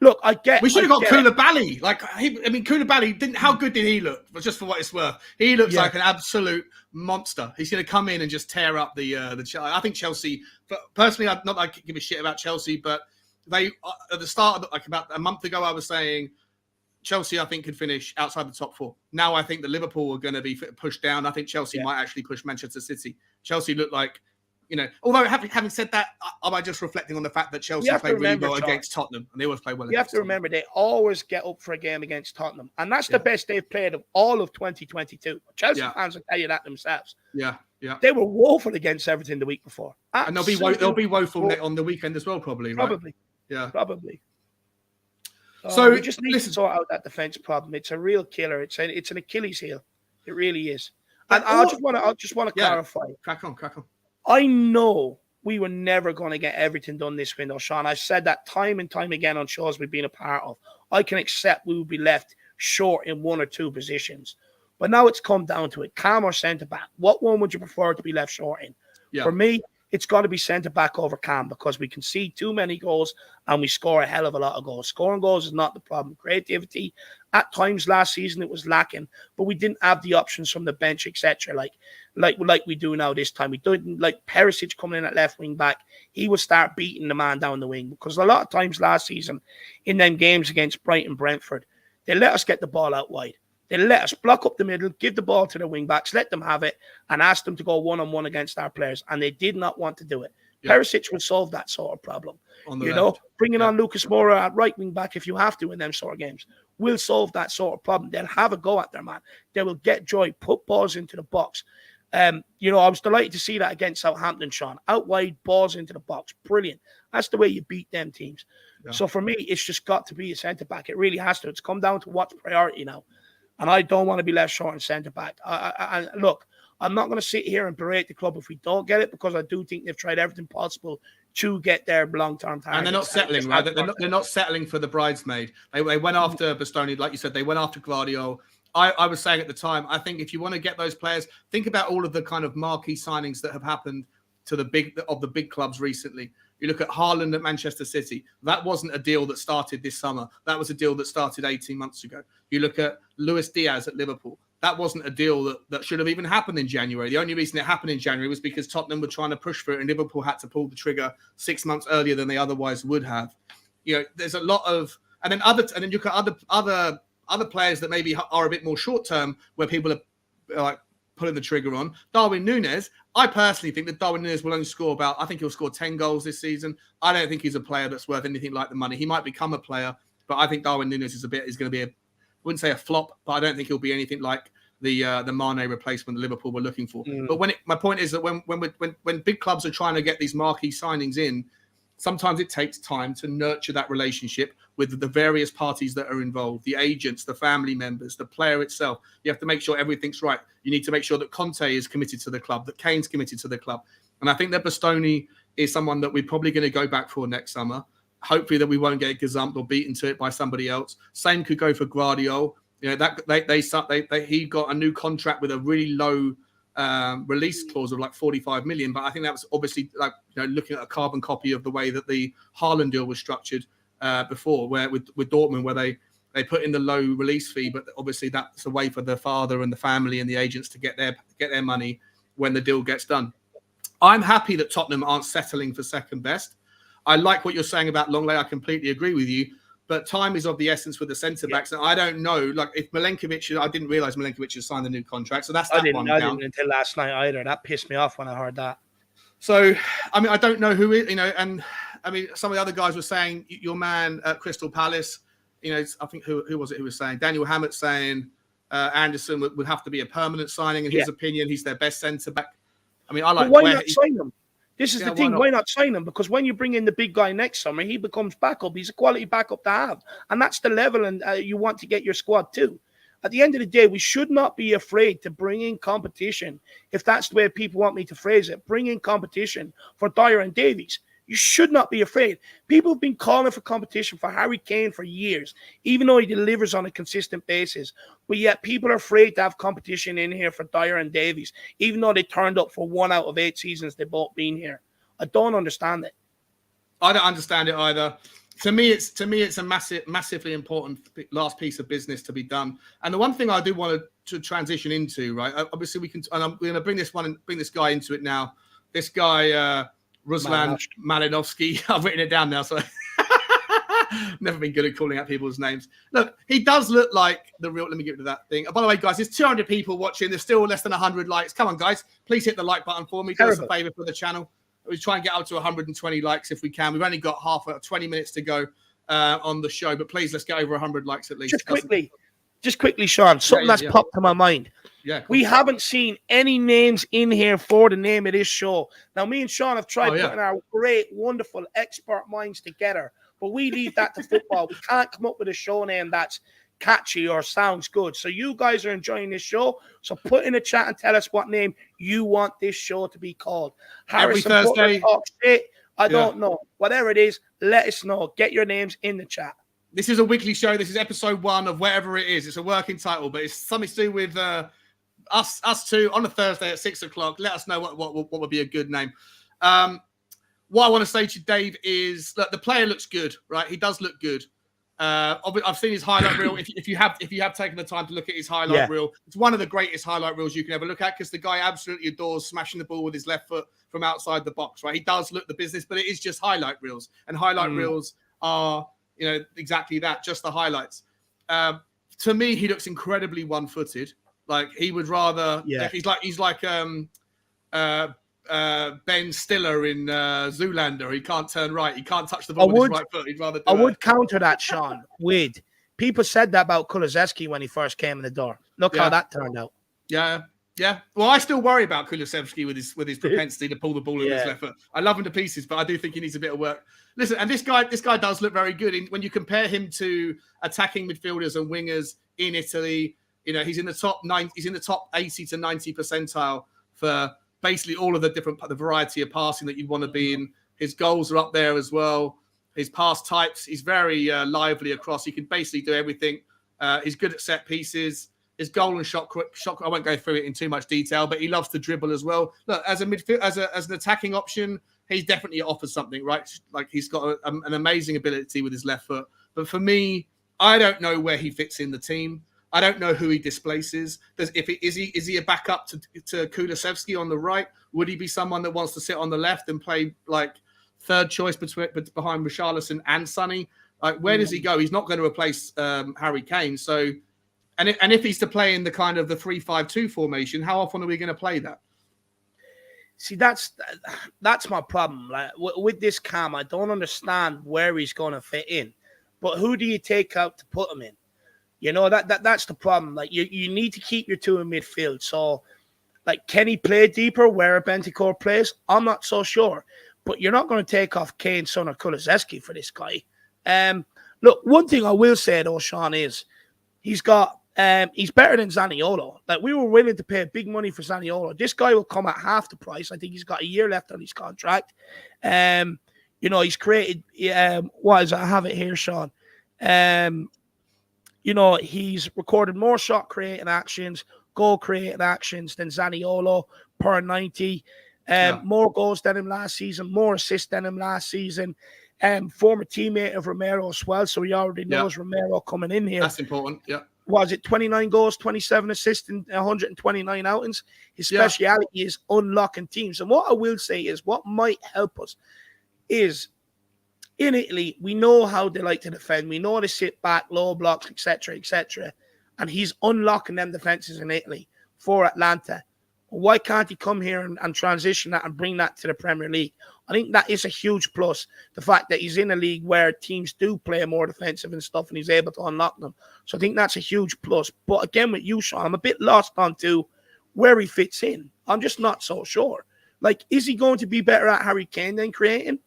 S2: look, we should have got
S1: Koulibaly. Koulibaly how good did he look? Just for what it's worth, he looks like an absolute monster. He's going to come in and just tear up the. I think Chelsea. Personally, I'm not like give a shit about Chelsea, but they at the start of about a month ago, I was saying Chelsea, I think, could finish outside the top 4. Now I think that Liverpool are going to be pushed down. I think Chelsea might actually push Manchester City. Chelsea look like. You know, although having said that, am I just reflecting on the fact that Chelsea played really well against Tottenham, and they always play well.
S2: You have to remember they always get up for a game against Tottenham, and that's the best they've played of all of 2022. Chelsea fans will tell you that themselves.
S1: Yeah.
S2: They were woeful against Everton the week before,
S1: and they'll be woeful on the weekend as well, probably.
S2: Probably,
S1: right?
S2: Probably. So we just need to sort out that defense problem. It's a real killer. It's an Achilles heel. It really is. And I just want to clarify.
S1: Crack on.
S2: I know we were never going to get everything done this window, Sean. I've said that time and time again on shows we've been a part of. I can accept we will be left short in 1 or 2 positions. But now it's come down to it. Cam or centre-back? What one would you prefer to be left short in? Yeah. For me, it's got to be centre-back over Cam because we can see too many goals and we score a hell of a lot of goals. Scoring goals is not the problem. Creativity, at times last season it was lacking, but we didn't have the options from the bench, etc. Like we do now this time. We didn't like Perisic coming in at left wing back. He would start beating the man down the wing because a lot of times last season in them games against Brighton, Brentford, they let us get the ball out wide. They let us block up the middle, give the ball to the wing backs, let them have it, and ask them to go one-on-one against our players. And they did not want to do it.
S1: Yeah.
S2: Perisic will solve that sort of problem.
S1: On the
S2: You
S1: left.
S2: know, bringing on Lucas Moura at right wing back if you have to in them sort of games will solve that sort of problem. They'll have a go at their man. They will get joy, put balls into the box. You know, I was delighted to see that against Southampton, Sean. Out wide, balls into the box. Brilliant. That's the way you beat them teams. Yeah. So for me, it's just got to be a centre-back. It really has to. It's come down to what's priority now. And I don't want to be left short in centre-back. Look, I'm not going to sit here and berate the club if we don't get it, because I do think they've tried everything possible to get their long-term target.
S1: And they're not settling, right? They're not settling for the bridesmaid. They went after Bastoni, like you said. They went after Guardiola. I was saying at the time, I think if you want to get those players, think about all of the kind of marquee signings that have happened to the big clubs recently. You look at Haaland at Manchester City. That wasn't a deal that started this summer. That was a deal that started 18 months ago. You look at Luis Diaz at Liverpool. That wasn't a deal that should have even happened in January. The only reason it happened in January was because Tottenham were trying to push for it and Liverpool had to pull the trigger 6 months earlier than they otherwise would have. You know, there's a lot of, and then you look at other players that maybe are a bit more short term, where people are like pulling the trigger on. Darwin Núñez. I personally think that Darwin Núñez will only score I think he'll score 10 goals this season. I don't think he's a player that's worth anything like the money. He might become a player, but I think Darwin Núñez is going to be I wouldn't say a flop, but I don't think he'll be anything like the Mane replacement that Liverpool were looking for. But my point is that when big clubs are trying to get these marquee signings in, sometimes it takes time to nurture that relationship with the various parties that are involved, the agents, the family members, the player itself. You have to make sure everything's right. You need to make sure that Conte is committed to the club, that Kane's committed to the club. And I think that Bastoni is someone that we're probably going to go back for next summer. Hopefully that we won't get gazumped or beaten to it by somebody else. Same could go for Guardiola. You know, that he got a new contract with a really low release clause of like 45 million, but I think that was obviously like, you know, looking at a carbon copy of the way that the Haaland deal was structured before, where with Dortmund, where they put in the low release fee, but obviously that's a way for the father and the family and the agents to get their money when the deal gets done. I'm happy that Tottenham aren't settling for second best. I like what you're saying about Longley. I completely agree with you. But time is of the essence with the centre-backs. And I don't know, like if Milenkovic, I didn't realise Milenkovic had signed a new contract. So that's that one down. I didn't
S2: until last night either. That pissed me off when I heard that.
S1: So, I mean, I don't know who it, you know, and I mean, some of the other guys were saying your man at Crystal Palace, you know, I think who was it who was saying? Daniel Hammett saying Anderson would have to be a permanent signing. In his opinion, he's their best centre-back. I mean, I like.
S2: But why not sign him? This is the thing.
S1: Why
S2: not sign him? Because when you bring in the big guy next summer, he becomes backup. He's a quality backup to have. And that's the level and you want to get your squad to. At the end of the day, we should not be afraid to bring in competition. If that's the way people want me to phrase it, bring in competition for Dyer and Davies. You should not be afraid. People have been calling for competition for Harry Kane for years, even though he delivers on a consistent basis. But yet people are afraid to have competition in here for Dyer and Davies, even though they turned up for 1 out of 8 seasons they've both been here. I don't understand it.
S1: I don't understand it either. To me, it's a massively important last piece of business to be done. And the one thing I do want to transition into, right? Obviously, we can, and I'm going to bring this guy into it now. This guy, Ruslan Malinovsky. I've written it down now, so never been good at calling out people's names. Look, he does look like the real. Let me get rid of that thing. By the way, guys, there's 200 people watching. There's still less than 100 likes. Come on, guys, please hit the like button for me. Do us a favor for the channel. We try and get up to 120 likes if we can. We've only got 20 minutes to go on the show, but please let's get over 100 likes at least.
S2: Just quickly, Sean, something that's popped to my mind.
S1: Yeah,
S2: we haven't seen any names in here for the name of this show. Now, me and Sean have tried putting our great, wonderful expert minds together, but we leave that to football. We can't come up with a show name that's catchy or sounds good. So you guys are enjoying this show. So put in the chat and tell us what name you want this show to be called. Harrison
S1: every Thursday.
S2: I don't know. Whatever it is, let us know. Get your names in the chat.
S1: This is a weekly show. This is episode 1 of whatever it is. It's a working title, but it's something to do with us two on a Thursday at 6 o'clock. Let us know what would be a good name. What I want to say to you, Dave, is look, the player looks good, right? He does look good. I've seen his highlight reel. If you have taken the time to look at his highlight reel, it's one of the greatest highlight reels you can ever look at because the guy absolutely adores smashing the ball with his left foot from outside the box, right? He does look the business, but it is just highlight reels, and highlight reels are, you know, exactly that, just the highlights. To me, he looks incredibly one-footed. Like he would rather, he's like Ben Stiller in Zoolander. He can't turn right. He can't touch the ball with his right foot. He'd rather do
S2: I would counter that, Sean, with people said that about Kulusevski when he first came in the door. Look how that turned out.
S1: Yeah. Yeah. Well, I still worry about Kulusevski with his propensity to pull the ball with his left foot. I love him to pieces, but I do think he needs a bit of work. Listen, and this guy does look very good. When you compare him to attacking midfielders and wingers in Italy, you know, he's in the top 80 to 90 percentile for basically all of the variety of passing that you'd want to be in. His goals are up there as well. His pass types, he's very lively across. He can basically do everything. He's good at set pieces. His goal and shot. I won't go through it in too much detail, but he loves to dribble as well. Look, as a midfield, as an attacking option, he definitely offers something, right? Like he's got an amazing ability with his left foot. But for me, I don't know where he fits in the team. I don't know who he displaces. Is he a backup to Kulusevski on the right? Would he be someone that wants to sit on the left and play like third choice behind Richarlison and Sonny? Like, where does he go? He's not going to replace Harry Kane. So, and if he's to play in the kind of the 3-5-2 formation, how often are we going to play that?
S2: See, that's my problem. Like with this Cam, I don't understand where he's going to fit in. But who do you take out to put him in? You know, that's the problem. Like you need to keep your two in midfield. So, like, can he play deeper where Bentancur plays? I'm not so sure. But you're not going to take off Kane, Son, or Kulusevski for this guy. Look, one thing I will say though, Sean, is he's better than Zaniolo. Like, we were willing to pay big money for Zaniolo. This guy will come at half the price. I think he's got a year left on his contract. You know, he's created. What is it? I have it here, Sean. You know, he's recorded more shot creating actions, goal creating actions than Zaniolo per 90. More goals than him last season, more assists than him last season. Former teammate of Romero as well, so he already knows Romero coming in here.
S1: That's important, yeah.
S2: Was it 29 goals, 27 assists, and 129 outings? His speciality is unlocking teams. And what I will say is what might help us is in Italy, we know how they like to defend. We know how to sit back, low blocks, etc., etc. And he's unlocking them defenses in Italy for Atlanta. Why can't he come here and transition that and bring that to the Premier League? I think that is a huge plus. The fact that he's in a league where teams do play more defensive and stuff, and he's able to unlock them. So I think that's a huge plus. But again, with you, Sean, I'm a bit lost onto where he fits in. I'm just not so sure. Like, is he going to be better at Harry Kane than creating?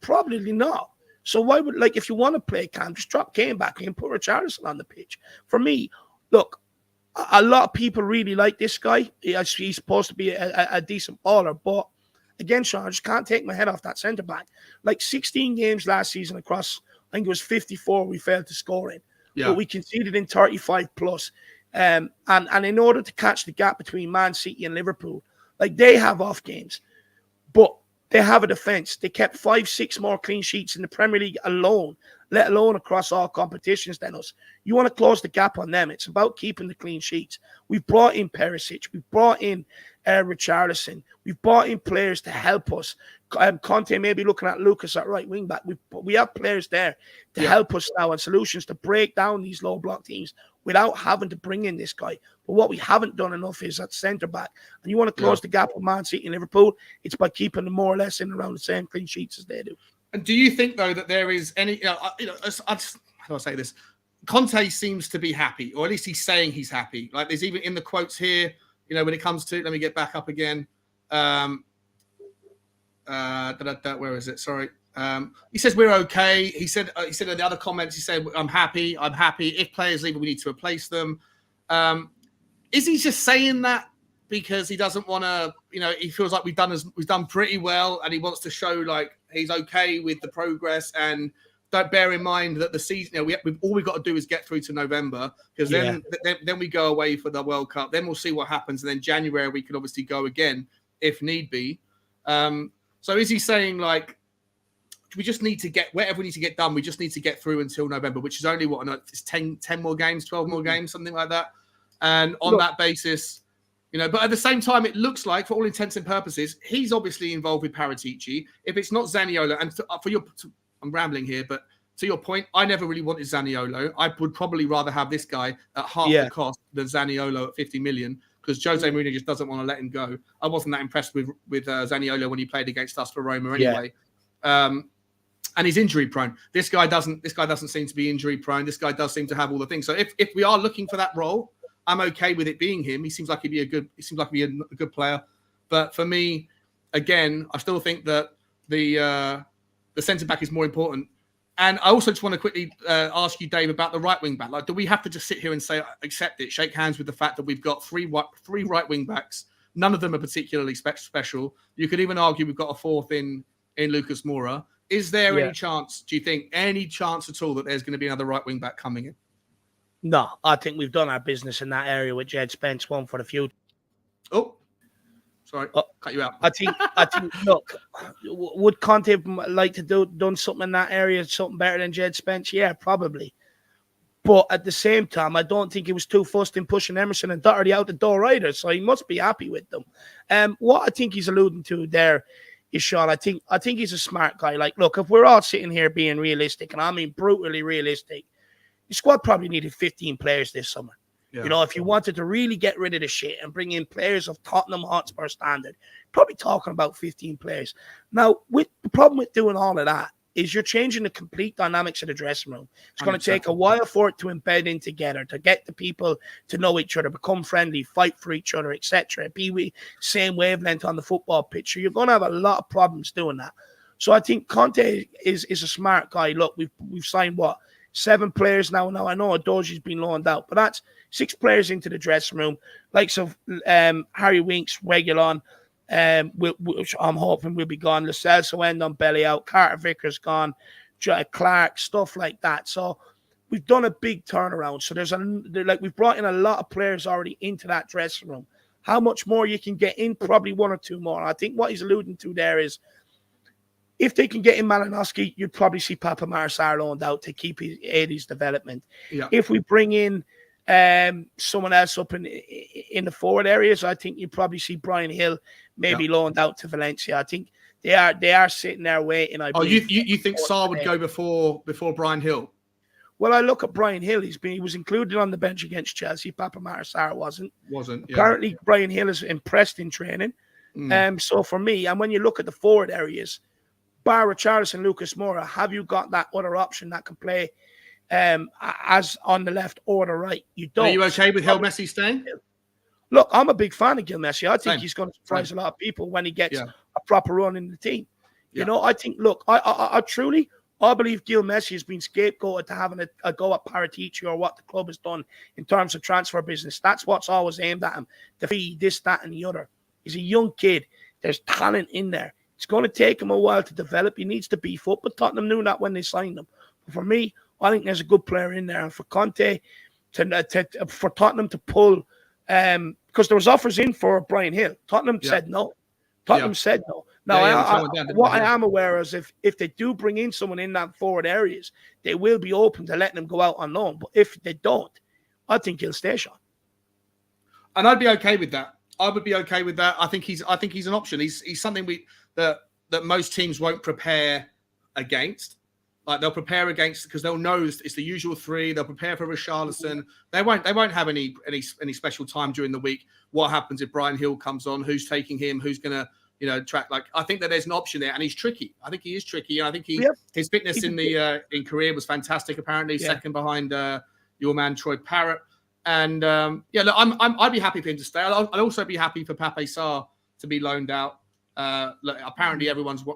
S2: Probably not. So why would, like, if you want to play Cam, just drop Kane back and put Richarlison on the pitch. For me, look, a lot of people really like this guy. He's supposed to be a decent baller, but again, Sean, I just can't take my head off that centre back. Like 16 games last season across, I think it was 54 we failed to score in. But we conceded in 35 plus. And in order to catch the gap between Man City and Liverpool, like, they have off games, but they have a defence. They kept 5-6 more clean sheets in the Premier League alone, let alone across all competitions than us. You want to close the gap on them. It's about keeping the clean sheets. We've brought in Perisic. We've brought in Richarlison. We've brought in players to help us. Conte may be looking at Lucas at right wing back. We have players there to help us now and solutions to break down these low block teams without having to bring in this guy. But what we haven't done enough is at centre back. And you want to close the gap with Man City and Liverpool, it's by keeping them more or less in around the same clean sheets as they do.
S1: And do you think, though, that there is any, how do I say this? Conte seems to be happy, or at least he's saying he's happy. Like, there's even in the quotes here, you know, when it comes to, let me get back up again. Where is it? Sorry. He says we're okay. He said in the other comments, he said, I'm happy. If players leave, we need to replace them. Is he just saying that because he doesn't want to, you know, he feels like we've done pretty well, and he wants to show like he's okay with the progress? And don't bear in mind that the season, you know, all we've got to do is get through to November, because then we go away for the World Cup. Then we'll see what happens, and then January we can obviously go again if need be. So is he saying like we just need to get whatever we need to get done? We just need to get through until November, which is only it's 10 more games, 12 more games, something like that. And on that basis, you know, but at the same time, it looks like, for all intents and purposes, he's obviously involved with Paratici. If it's not Zaniolo, and I'm rambling here, but to your point, I never really wanted Zaniolo. I would probably rather have this guy at half the cost than Zaniolo at 50 million, because Jose Mourinho just doesn't want to let him go. I wasn't that impressed with Zaniolo when he played against us for Roma anyway. And he's injury prone. This guy doesn't seem to be injury prone. This guy does seem to have all the things. So if we are looking for that role, I'm okay with it being him. He seems like he'd be a good player. But for me, again, I still think that the centre back is more important. And I also just want to quickly ask you, Dave, about the right wing back. Like, do we have to just sit here and say accept it, shake hands with the fact that we've got three right wing backs? None of them are particularly special. You could even argue we've got a fourth in Lucas Moura. Is there any chance, do you think, any chance at all that there's going to be another right wing back coming in?
S2: No, I think we've done our business in that area with Jed Spence, one for the future.
S1: Oh, sorry, cut you out.
S2: I think. Look, would Conte like to done something in that area, something better than Jed Spence? Yeah, probably. But at the same time, I don't think he was too fussed in pushing Emerson and Doherty out the door either. So he must be happy with them. What I think he's alluding to there is, Sean, I think he's a smart guy. Like, look, if we're all sitting here being realistic, and I mean brutally realistic, the squad probably needed 15 players this summer. Yeah. You know, if you wanted to really get rid of the shit and bring in players of Tottenham Hotspur standard, probably talking about 15 players. Now, with the problem with doing all of that is you're changing the complete dynamics of the dressing room. It's going to take a while for it to embed in together, to get the people to know each other, become friendly, fight for each other, etc. Be same wavelength on the football pitch. So you're going to have a lot of problems doing that. So I think Conte is a smart guy. Look, we've signed 7 players now. Now I know Adoji's been loaned out, but that's 6 players into the dressing room. Likes of Harry Winks, Reguilon, which I'm hoping will be gone. Lo Celso end on belly out. Carter Vickers gone. Clark, stuff like that. So we've done a big turnaround. So we've brought in a lot of players already into that dressing room. How much more you can get in? Probably 1 or 2 more. I think what he's alluding to there is, if they can get in Malinowski, you'd probably see Papa Marsar loaned out to keep his development. Yeah. If we bring in someone else up in the forward areas, I think you'd probably see Brian Hill maybe loaned out to Valencia. I think they are sitting there waiting.
S1: You think Sarr would go before Brian Hill?
S2: Well, I look at Brian Hill. He was included on the bench against Chelsea. Papa Marsar wasn't. Apparently, Brian Hill is impressed in training. So for me, and when you look at the forward areas, bar Richarlison, Lucas Moura, have you got that other option that can play as on the left or the right? You don't.
S1: Are you okay with Gil Messi staying?
S2: Look, I'm a big fan of Gil Messi. I think he's going to surprise a lot of people when he gets a proper run in the team. You know, I think, look, I truly believe Gil Messi has been scapegoated to having a go at Paratici or what the club has done in terms of transfer business. That's what's always aimed at him, to feed this, that, and the other. He's a young kid. There's talent in there. It's going to take him a while to develop. He needs to beef up, but Tottenham knew that when they signed him. But for me, I think there's a good player in there. And for Conte, for Tottenham to pull, because there was offers in for Brian Hill. Tottenham said no. Tottenham said no. Now, what I am aware is if they do bring in someone in that forward areas, they will be open to letting him go out on loan. But if they don't, I think he'll stay, Sean.
S1: And I'd be okay with that. I would be okay with that. I think he's an option. He's something that most teams won't prepare against. Like, they'll prepare against because they'll know it's the usual 3. They'll prepare for Richarlison. They won't have any special time during the week. What happens if Brian Hill comes on? Who's taking him? Who's gonna track? Like, I think that there's an option there, and he's tricky. I think he is tricky, and I think his fitness in career was fantastic. Apparently, second behind your man Troy Parrott. And look, I'd be happy for him to stay. I'd also be happy for Pape Sarr to be loaned out. Look, apparently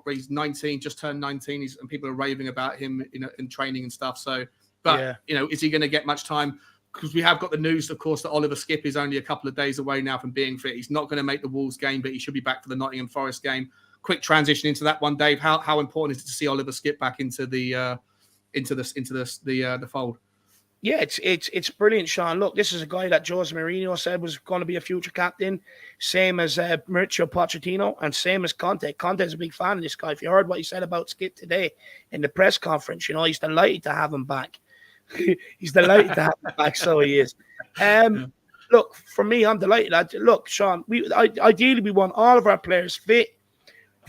S1: he's 19, just turned 19, and people are raving about him in training and stuff. So, but is he going to get much time? Because we have got the news, of course, that Oliver Skipp is only a couple of days away now from being fit. He's not going to make the Wolves game, but he should be back for the Nottingham Forest game. Quick transition into that one, Dave. How important is it to see Oliver Skipp back into the fold?
S2: Yeah, it's brilliant, Sean. Look, this is a guy that Jose Mourinho said was going to be a future captain, same as Mauricio Pochettino, and same as Conte. Conte's a big fan of this guy. If you heard what he said about Skipp today in the press conference, he's delighted to have him back. He's delighted to have him back, so he is. Look, for me, I'm delighted. Look, Sean, ideally we want all of our players fit,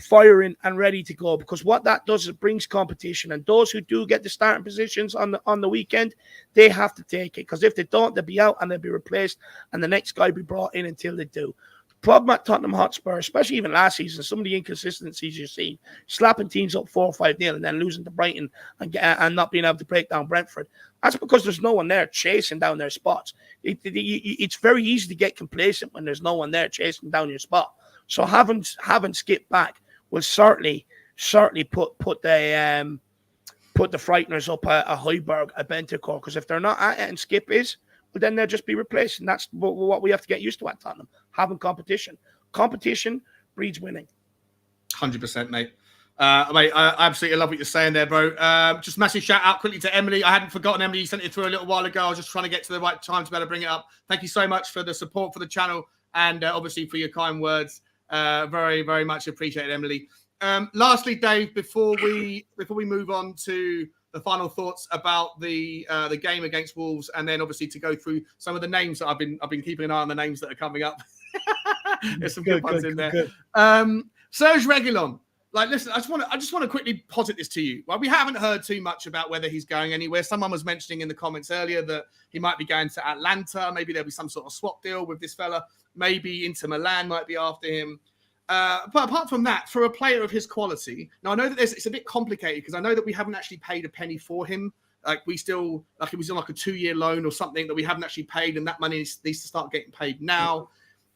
S2: firing and ready to go, because what that does is it brings competition, and those who do get the starting positions on the weekend, they have to take it, because if they don't, they'll be out and they'll be replaced, and the next guy will be brought in until they do. Problem at Tottenham Hotspur, especially even last season, some of the inconsistencies you see, slapping teams up 4 or 5-0 and then losing to Brighton and not being able to break down Brentford. That's because there's no one there chasing down their spots. It's very easy to get complacent when there's no one there chasing down your spot. So having skipped back will certainly put the frighteners up a Højbjerg, a Bentancur, because if they're not at it and Skip is, well, then they'll just be replaced. And that's what we have to get used to at Tottenham, having competition. Competition breeds winning.
S1: 100%, mate. Mate, I absolutely love what you're saying there, bro. Just massive shout out quickly to Emily. I hadn't forgotten Emily. You sent it through a little while ago. I was just trying to get to the right time to be able to bring it up. Thank you so much for the support for the channel and obviously for your kind words. Very, very much appreciated, Emily. Lastly, Dave, before we move on to the final thoughts about the game against Wolves, and then obviously to go through some of the names that I've been keeping an eye on the names that are coming up. There's some good ones in there. Serge Reguilon. Like, listen, I just want to quickly posit this to you. Well, we haven't heard too much about whether he's going anywhere. Someone was mentioning in the comments earlier that he might be going to Atlanta. Maybe there'll be some sort of swap deal with this fella. Maybe Inter Milan might be after him. But apart from that, for a player of his quality, now I know that it's a bit complicated because I know that we haven't actually paid a penny for him. Like it was on like a 2-year loan or something that we haven't actually paid, and that money needs to start getting paid now.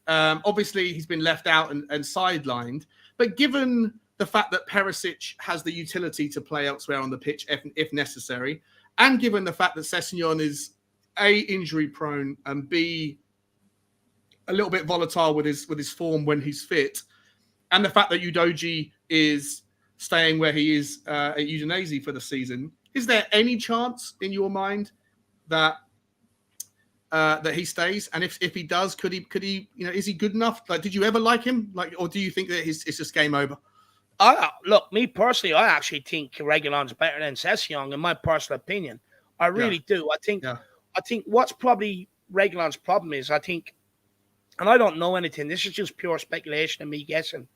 S1: Obviously, he's been left out and sidelined. But given the fact that Perisic has the utility to play elsewhere on the pitch if necessary, and given the fact that Sessegnon is A, injury prone, and B, a little bit volatile with his form when he's fit, and the fact that Udogie is staying where he is at Udinese for the season, is there any chance in your mind that he stays? And if he does, could he is he good enough? Like, did you ever like him? Like, or do you think that it's just game over?
S2: Look, me personally, I actually think Reguilon's better than Sessegnon, in my personal opinion. I really do. I think what's probably Reguilon's problem is, I think, and I don't know anything, this is just pure speculation and me guessing,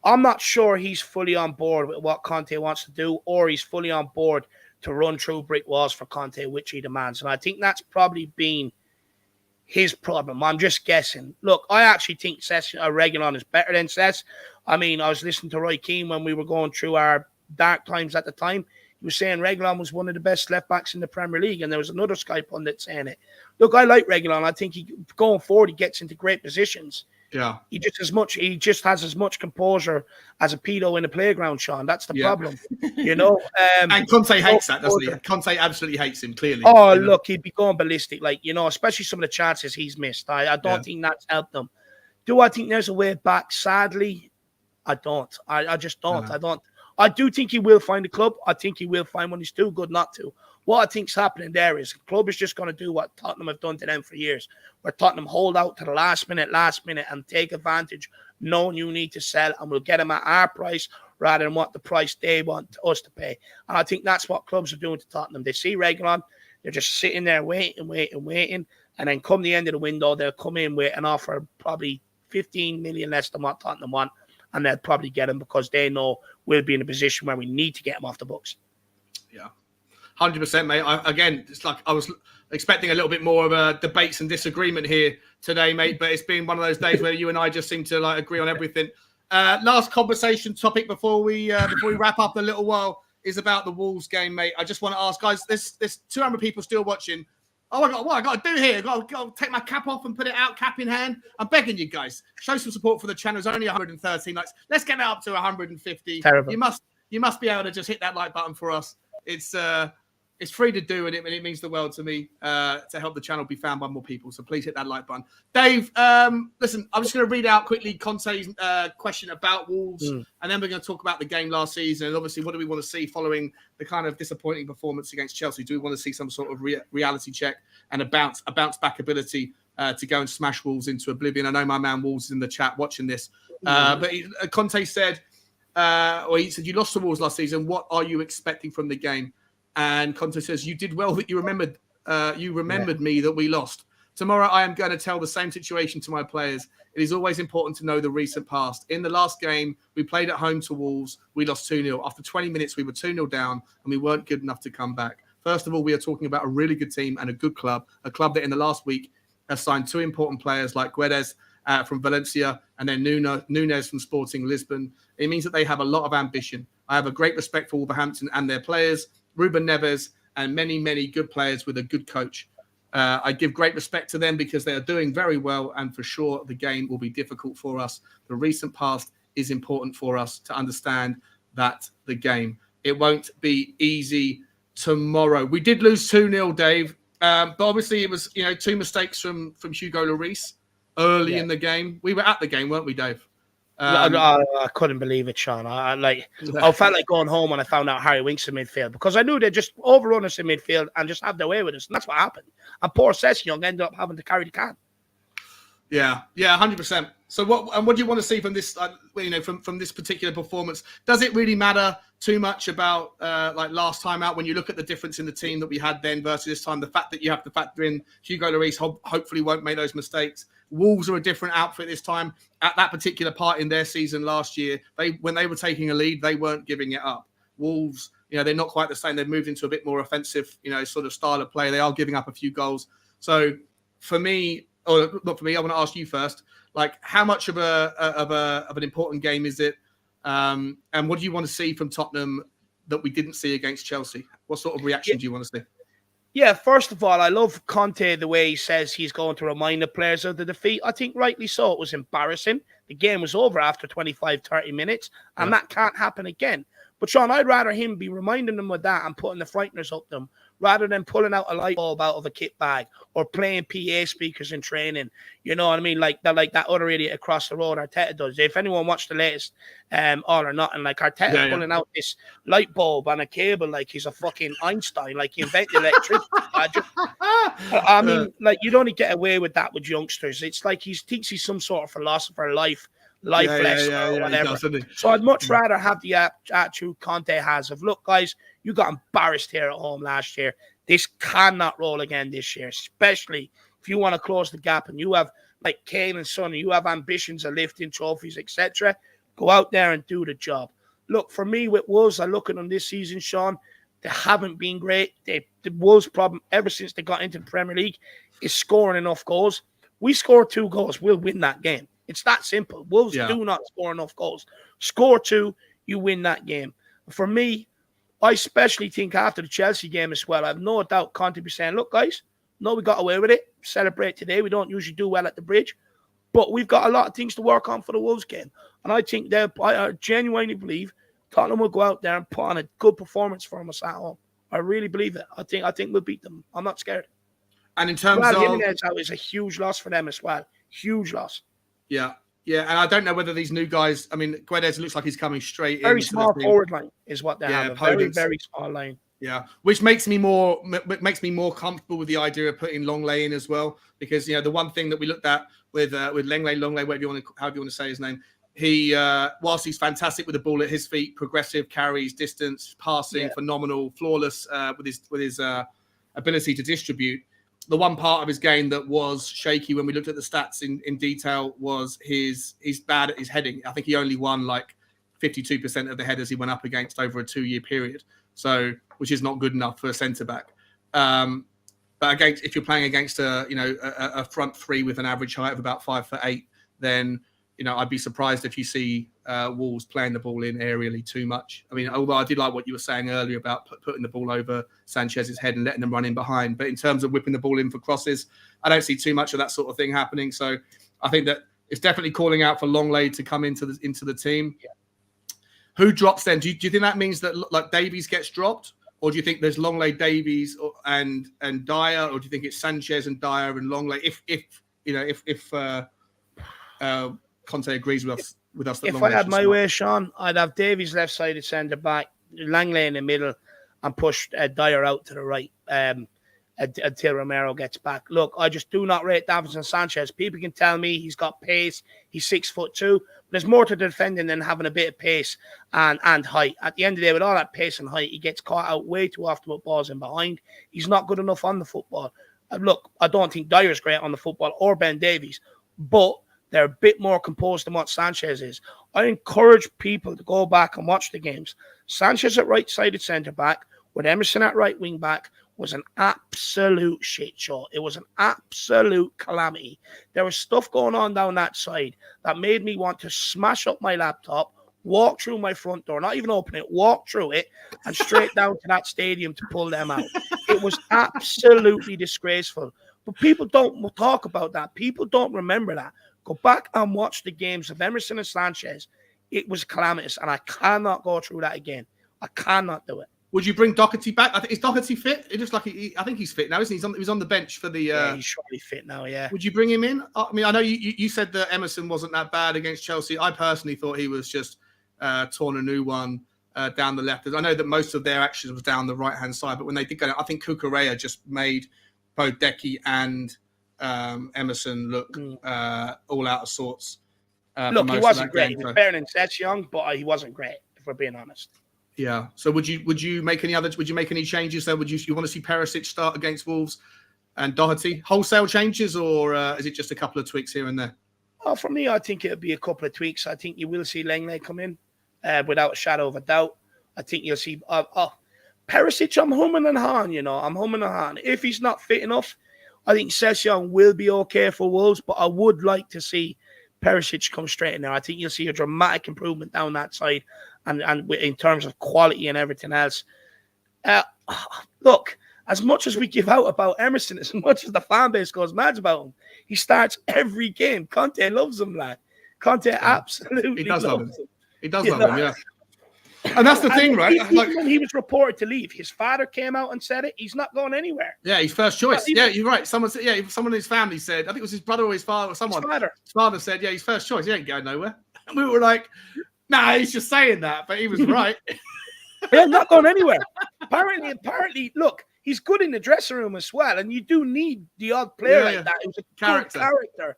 S2: I'm not sure he's fully on board with what Conte wants to do, or he's fully on board to run through brick walls for Conte, which he demands. And I think that's probably been his problem. I'm just guessing. Look, I actually think Reguilon is better than Sess. I mean, I was listening to Roy Keane when we were going through our dark times at the time. He was saying Reguilon was one of the best left-backs in the Premier League, and there was another Sky pundit saying it. Look, I like Reguilon. I think going forward, he gets into great positions.
S1: Yeah.
S2: He just has as much composure as a pedo in a playground, Sean. That's the problem.
S1: And Conte hates that, doesn't he? Conte absolutely hates him, clearly.
S2: Oh, look, he'd be going ballistic, especially some of the chances he's missed. I don't think that's helped him. Do I think there's a way back? Sadly, I don't. I just don't. I don't. I do think he will find a club. I think he will find one he's too good not to. What I think's happening there is the club is just going to do what Tottenham have done to them for years, where Tottenham hold out to the last minute, and take advantage, knowing you need to sell, and we'll get them at our price rather than what the price they want us to pay. And I think that's what clubs are doing to Tottenham. They see Reguilon, they're just sitting there waiting, and then come the end of the window, they'll come in with an offer probably 15 million less than what Tottenham want, and they'll probably get him because they know we'll be in a position where we need to get him off the books.
S1: Yeah. 100%, mate. It's like I was expecting a little bit more of a debates and disagreement here today, mate. But it's been one of those days where you and I just seem to agree on everything. Last conversation topic before we wrap up a little while is about the Wolves game, mate. I just want to ask, guys. There's 200 people still watching. Oh my God, what I got to do here? I got to take my cap off and put it out, cap in hand. I'm begging you guys, show some support for the channel. It's only 113 likes. Let's get it up to 150.
S2: Terrible.
S1: You must be able to just hit that like button for us. It's free to do, and it means the world to me to help the channel be found by more people. So please hit that like button. Dave, listen, I'm just going to read out quickly Conte's question about Wolves, and then we're going to talk about the game last season. And obviously, what do we want to see following the kind of disappointing performance against Chelsea? Do we want to see some sort of reality check and a bounce back ability to go and smash Wolves into oblivion? I know my man Wolves is in the chat watching this, but Conte said, he said, you lost to Wolves last season. What are you expecting from the game? And Conte says, you did well that you remembered me that we lost. Tomorrow, I am going to tell the same situation to my players. It is always important to know the recent past. In the last game, we played at home to Wolves. We lost 2-0. After 20 minutes, we were 2-0 down, and we weren't good enough to come back. First of all, we are talking about a really good team and a good club, a club that in the last week has signed 2 important players like Guedes from Valencia and then Nunes from Sporting Lisbon. It means that they have a lot of ambition. I have a great respect for Wolverhampton and their players, Ruben Neves, and many, many good players with a good coach. I give great respect to them because they are doing very well, and for sure the game will be difficult for us. The recent past is important for us to understand that the game. It won't be easy tomorrow. We did lose 2-0, Dave, but obviously it was 2 mistakes from Hugo Lloris early in the game. We were at the game, weren't we, Dave?
S2: I couldn't believe it, Sean. I felt like going home when I found out Harry Winks in midfield because I knew they'd just overrun us in midfield and just have their way with us, and that's what happened. And poor Sessegnon ended up having to carry the can. Yeah,
S1: 100%. So what do you want to see from this? From this particular performance? Does it really matter too much about like last time out when you look at the difference in the team that we had then versus this time? The fact that you have to factor in Hugo Lloris hopefully won't make those mistakes. Wolves are a different outfit this time. At that particular part in their season last year, when they were taking a lead, they weren't giving it up. Wolves, they're not quite the same. They've moved into a bit more offensive, sort of style of play. They are giving up a few goals. So for me, or not for me, I want to ask you first. Like, how much of an important game is it? And what do you want to see from Tottenham that we didn't see against Chelsea? What sort of reaction do you want to see?
S2: Yeah, first of all, I love Conte, the way he says he's going to remind the players of the defeat. I think rightly so. It was embarrassing. The game was over after 25, 30 minutes, and that can't happen again. But, Sean, I'd rather him be reminding them of that and putting the frighteners up them rather than pulling out a light bulb out of a kit bag or playing PA speakers in training. You know what I mean? Like that other idiot across the road, Arteta does. If anyone watched the latest All or Nothing, like Arteta pulling out this light bulb on a cable like he's a fucking Einstein, like he invented electricity. I mean, like, you'd only get away with that with youngsters. It's like he thinks he's some sort of philosopher, life lesson or whatever. So I'd much rather have the attitude Conte has of, look, guys, you got embarrassed here at home last year. This cannot roll again this year, especially if you want to close the gap and you have, like Kane and Son, you have ambitions of lifting trophies, etc. Go out there and do the job. Look, for me, with Wolves, I look at them this season, Sean, they haven't been great. The Wolves' problem ever since they got into the Premier League is scoring enough goals. We score 2 goals, we'll win that game. It's that simple. Wolves do not score enough goals. Score 2, you win that game. For me, I especially think after the Chelsea game as well, I have no doubt Conte be saying, look, guys, no, we got away with it. Celebrate today. We don't usually do well at the bridge. But we've got a lot of things to work on for the Wolves game. And I think I genuinely believe Tottenham will go out there and put on a good performance for us at home. I really believe it. I think we'll beat them. I'm not scared.
S1: And in terms of...
S2: Jimenez out is a huge loss for them as well. Huge loss.
S1: Yeah, and I don't know whether these new guys... I mean, Guedes looks like he's coming straight in.
S2: Very small forward line is what they have. A very, very small line.
S1: Yeah, which makes me more comfortable with the idea of putting Longley in as well, because the one thing that we looked at with Longley, however you want to say his name, he whilst he's fantastic with the ball at his feet, progressive carries, distance, passing, phenomenal, flawless with his ability to distribute. The one part of his game that was shaky when we looked at the stats in detail was he's bad at his heading. I think he only won like 52% of the headers he went up against over a 2-year period. So, which is not good enough for a centre back. But if you're playing against a front three with an average height of about 5'8", then I'd be surprised if you see Wolves playing the ball in aerially too much. I mean, although I did like what you were saying earlier about putting the ball over Sanchez's head and letting them run in behind. But in terms of whipping the ball in for crosses, I don't see too much of that sort of thing happening. So I think that it's definitely calling out for Longley to come into the team. Yeah. Who drops then? Do you think that means that like Davies gets dropped? Or do you think there's Longley, Davies, and Dyer? Or do you think it's Sanchez and Dyer and Longley? If Conte agrees with us that
S2: if I had my way, Sean, I'd have Davies left-sided centre back, Langley in the middle, and push Dyer out to the right until Romero gets back. Look, I just do not rate Davinson Sanchez. People can tell me he's got pace, he's 6'2". There's more to defending than having a bit of pace and height. At the end of the day, with all that pace and height, he gets caught out way too often with balls in behind. He's not good enough on the football. Look, I don't think Dyer's great on the football or Ben Davies, but they're a bit more composed than what Sanchez is. I encourage people to go back and watch the games. Sanchez at right-sided centre-back with Emerson at right wing-back was an absolute shit show. It was an absolute calamity. There was stuff going on down that side that made me want to smash up my laptop, walk through my front door, not even open it, walk through it, and straight down to that stadium to pull them out. It was absolutely disgraceful. But people don't talk about that. People don't remember that. Go back and watch the games of Emerson and Sanchez. It was calamitous, and I cannot go through that again. I cannot do it.
S1: Would you bring Doherty back? Is Doherty fit? It looks like I think he's fit now, isn't he? He was on the bench for the.
S2: Yeah, he's surely fit now. Yeah.
S1: Would you bring him in? I mean, I know you said that Emerson wasn't that bad against Chelsea. I personally thought he was just torn a new one down the left. I know that most of their actions was down the right hand side, but when they did go, I think Cucurella just made both Decky and Emerson look all out of sorts.
S2: Look, he wasn't great. He was better than Session, but he wasn't great, if we're being honest.
S1: Yeah. So would you make any changes there? Would you want to see Perisic start against Wolves and Doherty? Wholesale changes, or is it just a couple of tweaks here and there?
S2: Oh, for me, I think it'll be a couple of tweaks. I think you will see Langley come in without a shadow of a doubt. I think you'll see Perisic. I'm humming and hawing, I'm humming and hawing. If he's not fit enough, I think Session will be okay for Wolves, but I would like to see Perisic come straight in there. I think you'll see a dramatic improvement down that side, and in terms of quality and everything else. Look, as much as we give out about Emerson, as much as the fan base goes mad about him, he starts every game. Conte loves him, lad. Conte absolutely loves him.
S1: He does love him, yeah. And that's the thing, right?
S2: Even when he was reported to leave, his father came out and said it. He's not going anywhere.
S1: Yeah, he's first choice. Yeah, you're right. Someone said, someone in his family said, I think it was his brother or his father or someone. His father said, yeah, he's first choice. He ain't going nowhere. And we were like, nah, he's just saying that, but he was right.
S2: Yeah, not going anywhere. Apparently, look, he's good in the dressing room as well, and you do need the odd player like that. It was a character.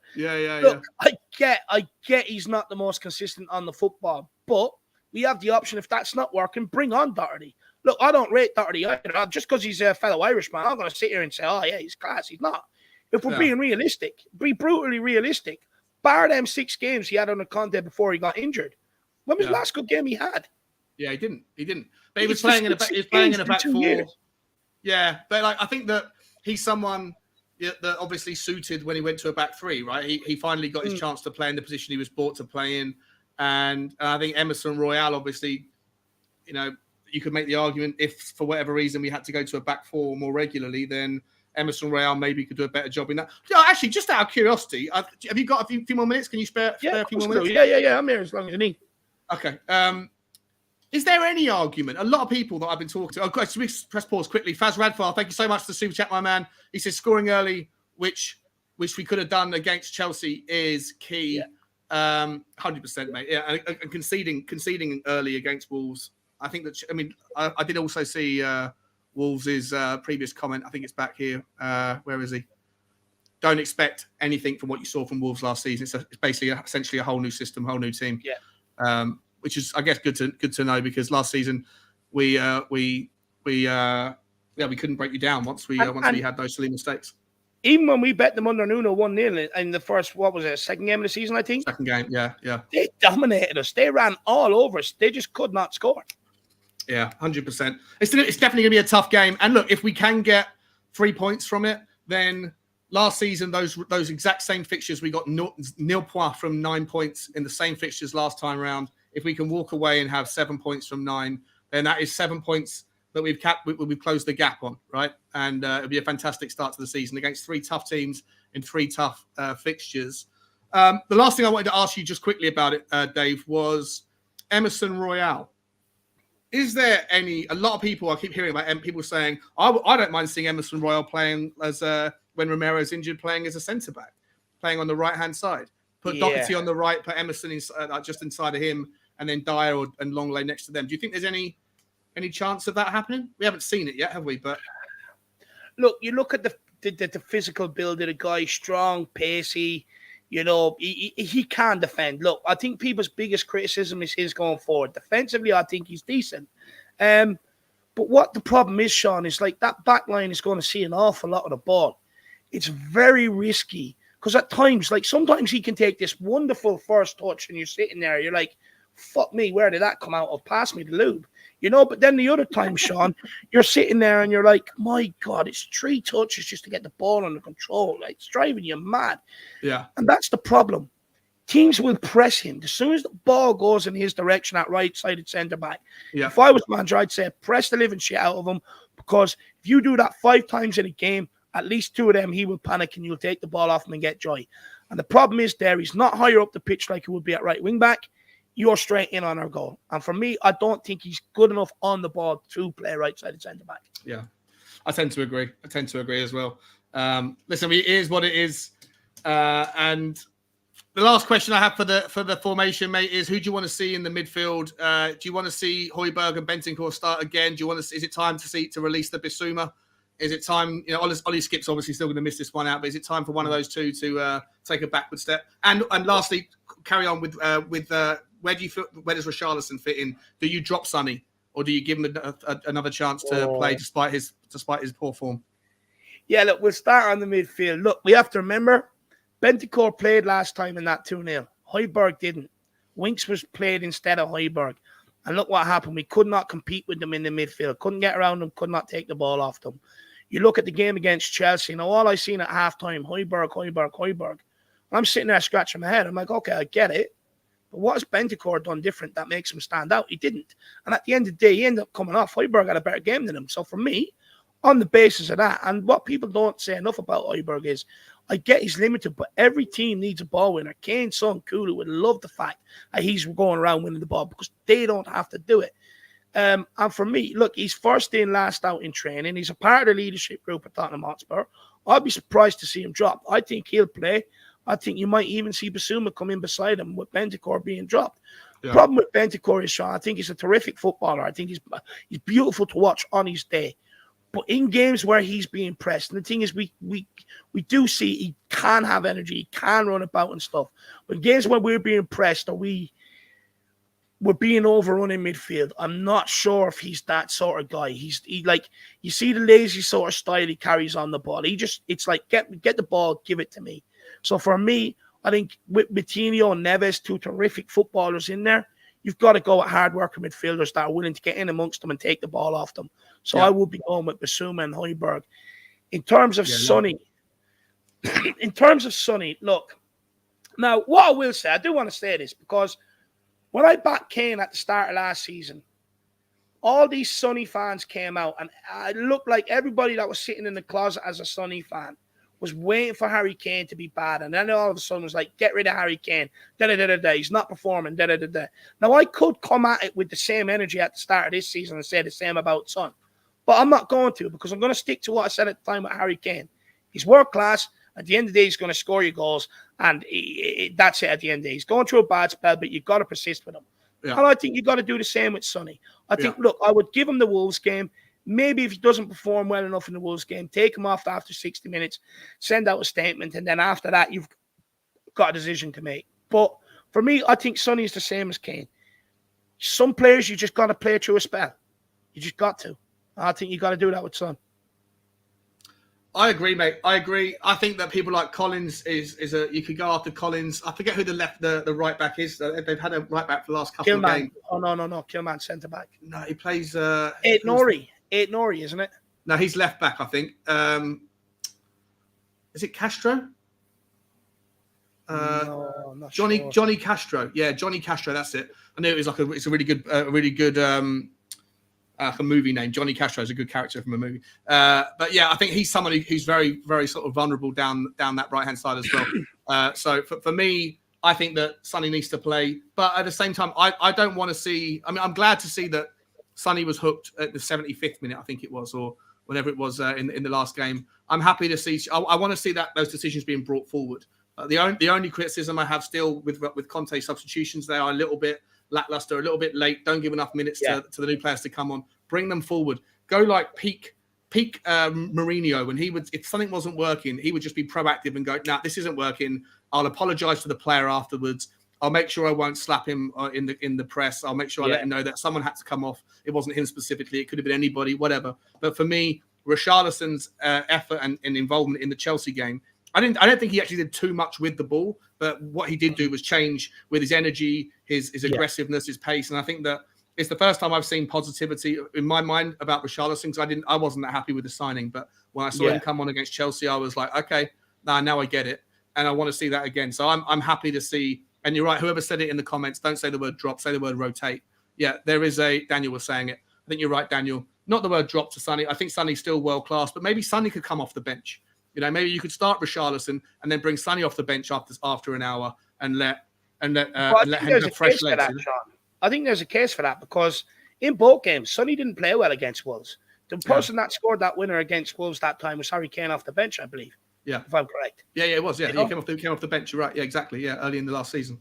S2: Look, I get he's not the most consistent on the football, but we have the option, if that's not working, bring on Doherty. Look, I don't rate Doherty either. Just because he's a fellow Irishman, I'm going to sit here and say, oh, yeah, he's class. He's not. If we're being realistic, be brutally realistic, bar them 6 games he had on the Conte before he got injured. When was the last good game he had?
S1: Yeah, he didn't. But he was playing in a back 4. Years. Yeah, but I think that he's someone that obviously suited when he went to a back 3, right? He finally got his chance to play in the position he was brought to play in. And I think Emerson Royale, obviously, you could make the argument if for whatever reason we had to go to a back 4 more regularly, then Emerson Royale maybe could do a better job in that. Actually, just out of curiosity, have you got a few more minutes? Can you spare a few more minutes?
S2: Yeah. I'm here as long as I need.
S1: Okay. Is there any argument? A lot of people that I've been talking to. Oh, guys, press pause quickly. Faz Radfar, thank you so much for the super chat, my man. He says scoring early, which we could have done against Chelsea, is key. Yeah. 100%, mate. Yeah, and conceding early against Wolves. I think that. I mean, I did also see Wolves' previous comment. I think it's back here. Where is he? Don't expect anything from what you saw from Wolves last season. It's basically essentially a whole new system, whole new team. Yeah. Which is, I guess, good to know, because last season we couldn't break you down once we had those silly mistakes.
S2: Even when we bet them under Nuno 1-0 in the first, second game of the season, I think?
S1: Second game, yeah.
S2: They dominated us. They ran all over us. They just could not score.
S1: Yeah, 100%. It's definitely going to be a tough game. And look, if we can get 3 points from it, then last season, those exact same fixtures, we got nil points from 9 points in the same fixtures last time round. If we can walk away and have 7 points from 9, then that is 7 points that we've closed the gap on, right? And it'll be a fantastic start to the season against 3 tough teams in 3 tough fixtures. The last thing I wanted to ask you just quickly about it, Dave, was Emerson Royale. Is there a lot of people, I keep hearing about people saying, I don't mind seeing Emerson Royale playing as when Romero's injured, playing as a centre-back, playing on the right-hand side. Put Doherty on the right, put Emerson just inside of him, and then Dyer and Longley next to them. Do you think there's any chance of that happening? We haven't seen it yet, have we? But
S2: look, you look at the physical build of the guy, strong, pacey. He can defend. Look, I think people's biggest criticism is his going forward. Defensively, I think he's decent. But what the problem is, Sean, is that back line is going to see an awful lot of the ball. it's very risky because at times, like sometimes he can take this wonderful first touch and you're sitting there, you're like, fuck me, where did that come out of? Pass me the lube. You know, but then the other time, Sean, you're sitting there and you're like, my God, it's 3 touches just to get the ball under control. Like, it's driving you mad.
S1: Yeah.
S2: And that's the problem. Teams will press him. As soon as the ball goes in his direction at right-sided centre-back, if I was manager, I'd say press the living shit out of him, because if you do that 5 times in a game, at least 2 of them, he will panic and you'll take the ball off him and get joy. And the problem is there, he's not higher up the pitch like he would be at right wing-back. You're straight in on our goal. And for me, I don't think he's good enough on the ball to play right-sided centre-back.
S1: Yeah, I tend to agree. As well. Listen, it is what it is. And the last question I have for the formation, mate, is who do you want to see in the midfield? Do you want to see Højbjerg and Bentancur start again? Is it time to release the Bissouma? Is it time, Ollie Skip's obviously still going to miss this one out, but is it time for one of those two to take a backward step? And lastly, carry on with where does Richarlison fit in? Do you drop Sonny, or do you give him another chance to play despite his poor form?
S2: Yeah, look, we'll start on the midfield. Look, we have to remember, Bentancur played last time in that 2-0. Højbjerg didn't. Winks was played instead of Højbjerg. And look what happened. We could not compete with them in the midfield. Couldn't get around them, could not take the ball off them. You look at the game against Chelsea, all I seen at halftime, Højbjerg. I'm sitting there scratching my head. I'm like, okay, I get it. But what has Bentancur done different that makes him stand out? He didn't. And at the end of the day, he ended up coming off. Højbjerg had a better game than him. So for me, on the basis of that, and what people don't say enough about Højbjerg is, I get he's limited, but every team needs a ball winner. Kane's son, Kulu, would love the fact that he's going around winning the ball because they don't have to do it. And for me, look, he's first in, last out in training. He's a part of the leadership group at Tottenham Hotspur. I'd be surprised to see him drop. I think he'll play. I think you might even see Bissouma come in beside him with Bentancur being dropped. Yeah. The problem with Bentancur is, Sean, I think he's a terrific footballer. I think he's beautiful to watch on his day. But in games where he's being pressed, and the thing is, we do see he can have energy, he can run about and stuff. But in games when we're being pressed or we're being overrun in midfield, I'm not sure if he's that sort of guy. He like, you see the lazy sort of style he carries on the ball. It's like, get the ball, give it to me. So for me, I think with Coutinho and Neves, 2 terrific footballers in there, you've got to go at hard-working midfielders that are willing to get in amongst them and take the ball off them. So I will be going with Bissouma and Højbjerg. In terms of Sonny, look, now what I will say, I do want to say this, because when I backed Kane at the start of last season, all these Sonny fans came out, and it looked like everybody that was sitting in the closet as a Sonny fan was waiting for Harry Kane to be bad. And then all of a sudden was like, get rid of Harry Kane. He's not performing. Now, I could come at it with the same energy at the start of this season and say the same about Son. But I'm not going to, because I'm going to stick to what I said at the time with Harry Kane. He's world class. At the end of the day, he's going to score your goals. And that's it at the end of the day. He's going through a bad spell, but you've got to persist with him. Yeah. And I think you've got to do the same with Sonny. I think, look, I would give him the Wolves game. Maybe if he doesn't perform well enough in the Wolves game, take him off after 60 minutes, send out a statement, and then after that, you've got a decision to make. But for me, I think Sonny is the same as Kane. Some players, you just got to play through a spell. You just got to. I think you got to do that with Son.
S1: I agree, mate. I agree. I think that people like Collins you could go after Collins. I forget who the right back is. They've had a right back for the last couple of games.
S2: Oh no, Kilman centre back.
S1: No, he plays.
S2: Eight Nori, isn't it?
S1: No, he's left back, I think. Is it Castro?
S2: No, I'm not
S1: Johnny
S2: sure.
S1: Johnny Castro. Yeah, Johnny Castro. That's it. I knew it was it's a really good a movie name. Johnny Castro is a good character from a movie. But yeah, I think he's someone who's very, very sort of vulnerable down that right hand side as well. So for me, I think that Sonny needs to play, but at the same time, I don't want to see. I mean, I'm glad to see that Sonny was hooked at the 75th minute, I think it was, or whenever it was in the last game. I'm happy to see. I want to see that those decisions being brought forward. The only criticism I have still with Conte substitutions, they are a little bit lackluster, a little bit late. Don't give enough minutes to the new players to come on. Bring them forward. Go like peak Mourinho, when he would, if something wasn't working, he would just be proactive and go, "Nah, this isn't working. I'll apologise to the player afterwards. I'll make sure I won't slap him in the press. I'll make sure I let him know that someone had to come off. It wasn't him specifically. It could have been anybody, whatever. But for me, Richarlison's effort and involvement in the Chelsea game, I don't think he actually did too much with the ball, but what he did do was change with his energy, his aggressiveness, his pace, and I think that it's the first time I've seen positivity in my mind about Richarlison, because I wasn't that happy with the signing, but when I saw him come on against Chelsea, I was like, okay, now I get it, and I want to see that again. So I'm happy to see. And you're right, whoever said it in the comments, don't say the word drop, say the word rotate. Yeah, Daniel was saying it. I think you're right, Daniel. Not the word drop to Sonny. I think Sonny's still world class, but maybe Sonny could come off the bench. Maybe you could start Richarlison and then bring Sonny off the bench after an hour and let him have fresh legs.
S2: I think there's a case for that, because in both games, Sonny didn't play well against Wolves. The person that scored that winner against Wolves that time was Harry Kane off the bench, I believe. Yeah, if I'm correct.
S1: Yeah, it was. Yeah, he came off the bench. You're right. Yeah, exactly. Yeah, early in the last season.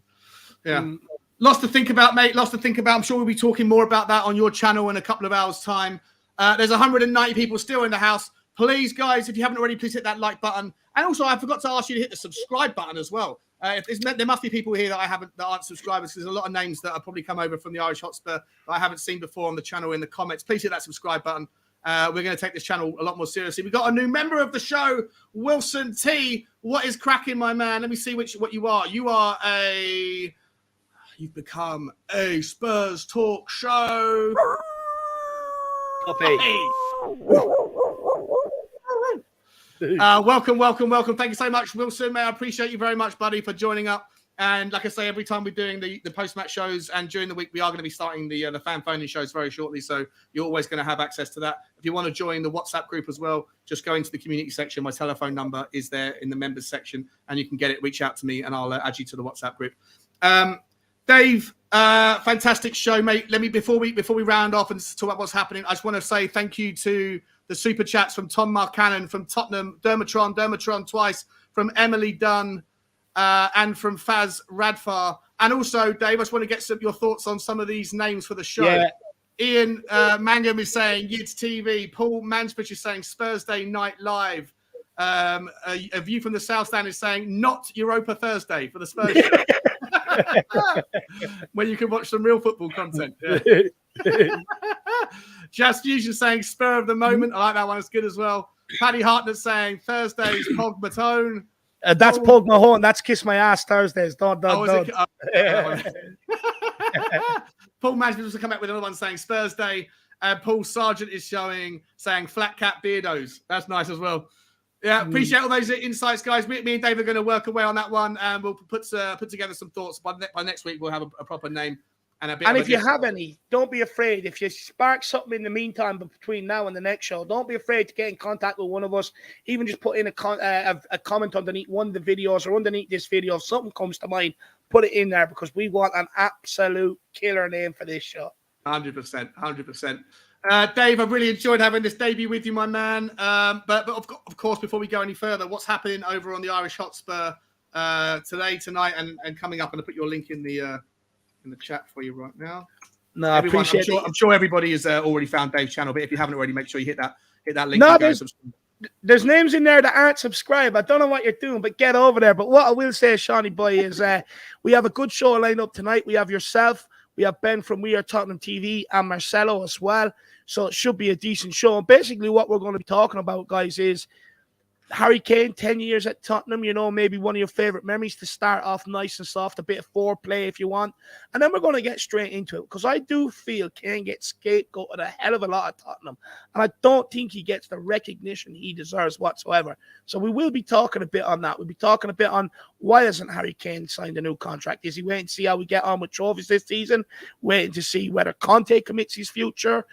S1: Yeah. Lots to think about, mate. Lots to think about. I'm sure we'll be talking more about that on your channel in a couple of hours' time. There's 190 people still in the house. Please, guys, if you haven't already, please hit that like button. And also, I forgot to ask you to hit the subscribe button as well. There must be people here that aren't subscribers, because there's a lot of names that have probably come over from the Irish Hotspur that I haven't seen before on the channel in the comments. Please hit that subscribe button. We're going to take this channel a lot more seriously. We've got a new member of the show, Wilson T. What is cracking, my man? Let me see what you are. You've become a Spurs Talk Show. Welcome. Thank you so much, Wilson. May I appreciate you very much, buddy, for joining up. And like I say, every time we're doing the post-match shows and during the week, we are going to be starting the fan phoning shows very shortly. So you're always going to have access to that. If you want to join the WhatsApp group as well, just go into the community section. My telephone number is there in the members section, and you can get it. Reach out to me, and I'll add you to the WhatsApp group. Dave, fantastic show, mate. Before we round off and talk about what's happening, I just want to say thank you to the super chats from Tom Marcannon, from Tottenham, Dermatron twice, from Emily Dunn, and from Faz Radfar. And also, Dave, I just want to get your thoughts on some of these names for the show. Yeah. Ian Mangum is saying Yids TV. Paul Mansbridge is saying Spursday Night Live. A View from the South Stand is saying not Europa Thursday for the Spurs show. Where you can watch some real football content. Yeah. Just Fusion saying Spur of the Moment. I like that one. It's good as well. Paddy Hartnett saying Thursdays Pog Matone.
S2: That's Pog Mahone. That's Kiss My Ass Thursdays. Don't.
S1: Paul Mansfield also come back with another one saying Thursday. Paul Sargent is saying Flat Cat Beardos. That's nice as well. Yeah, appreciate all those insights, guys. Me and Dave are going to work away on that one, and we'll put together some thoughts. By next week, we'll have a proper name. And
S2: if you have any, don't be afraid. If you spark something in the meantime, but between now and the next show, don't be afraid to get in contact with one of us. Even just put in a comment underneath one of the videos or underneath this video. If something comes to mind, put it in there, because we want an absolute killer name for this show.
S1: 100%. Dave, I've really enjoyed having this debut with you, my man. But of course, before we go any further, what's happening over on the Irish Hotspur today, tonight, and coming up? I'm going to put your link in the chat for you right now.
S2: No, I appreciate it.
S1: I'm sure everybody has already found Dave's channel, but if you haven't already, make sure you hit that link. No,
S2: there's names in there that aren't subscribed. I don't know what you're doing, but get over there. But what I will say, Shawnee boy, is we have a good show lined up tonight. We have yourself, we have Ben from We Are Tottenham TV, and Marcelo as well. So it should be a decent show. And basically what we're going to be talking about, guys, is Harry Kane, 10 years at Tottenham, maybe one of your favorite memories to start off nice and soft, a bit of foreplay if you want. And then we're going to get straight into it, because I do feel Kane gets scapegoated a hell of a lot at Tottenham. And I don't think he gets the recognition he deserves whatsoever. So we will be talking a bit on that. We'll be talking a bit on why hasn't Harry Kane signed a new contract? Is he waiting to see how we get on with trophies this season? Waiting to see whether Conte commits his future?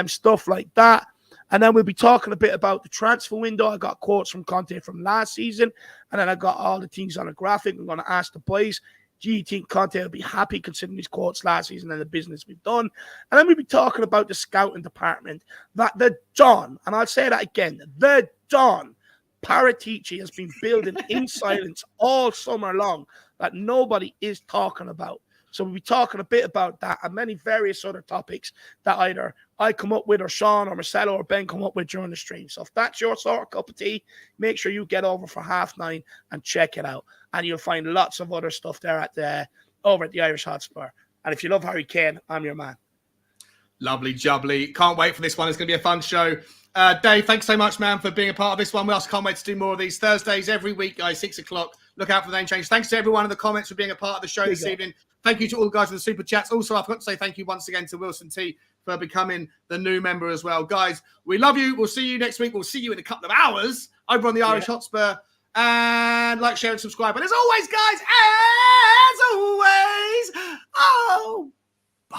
S2: Stuff like that. And then we'll be talking a bit about the transfer window. I got quotes from Conte from last season, and then I got all the things on a graphic. I'm going to ask the boys, do you think Conte will be happy considering his quotes last season and the business we've done? And then we'll be talking about the scouting department, that the Don, and I'll say that again, the Don Paratici has been building in silence all summer long that nobody is talking about. So we'll be talking a bit about that and many various other topics that either I come up with, or Sean or Marcelo or Ben come up with during the stream. So if that's your sort of cup of tea, make sure you get over for 9:30 and check it out. And you'll find lots of other stuff there over at the Irish Hotspur. And if you love Harry Kane, I'm your man.
S1: Lovely jubbly. Can't wait for this one. It's going to be a fun show. Dave, thanks so much, man, for being a part of this one. We also can't wait to do more of these Thursdays every week, guys, 6 o'clock. Look out for the name change. Thanks to everyone in the comments for being a part of the show this evening. Thank you to all the guys in the super chats. Also, I forgot to say thank you once again to Wilson T for becoming the new member as well. Guys, we love you. We'll see you next week. We'll see you in a couple of hours over on the Irish Hotspur. And like, share, and subscribe. But as always, guys,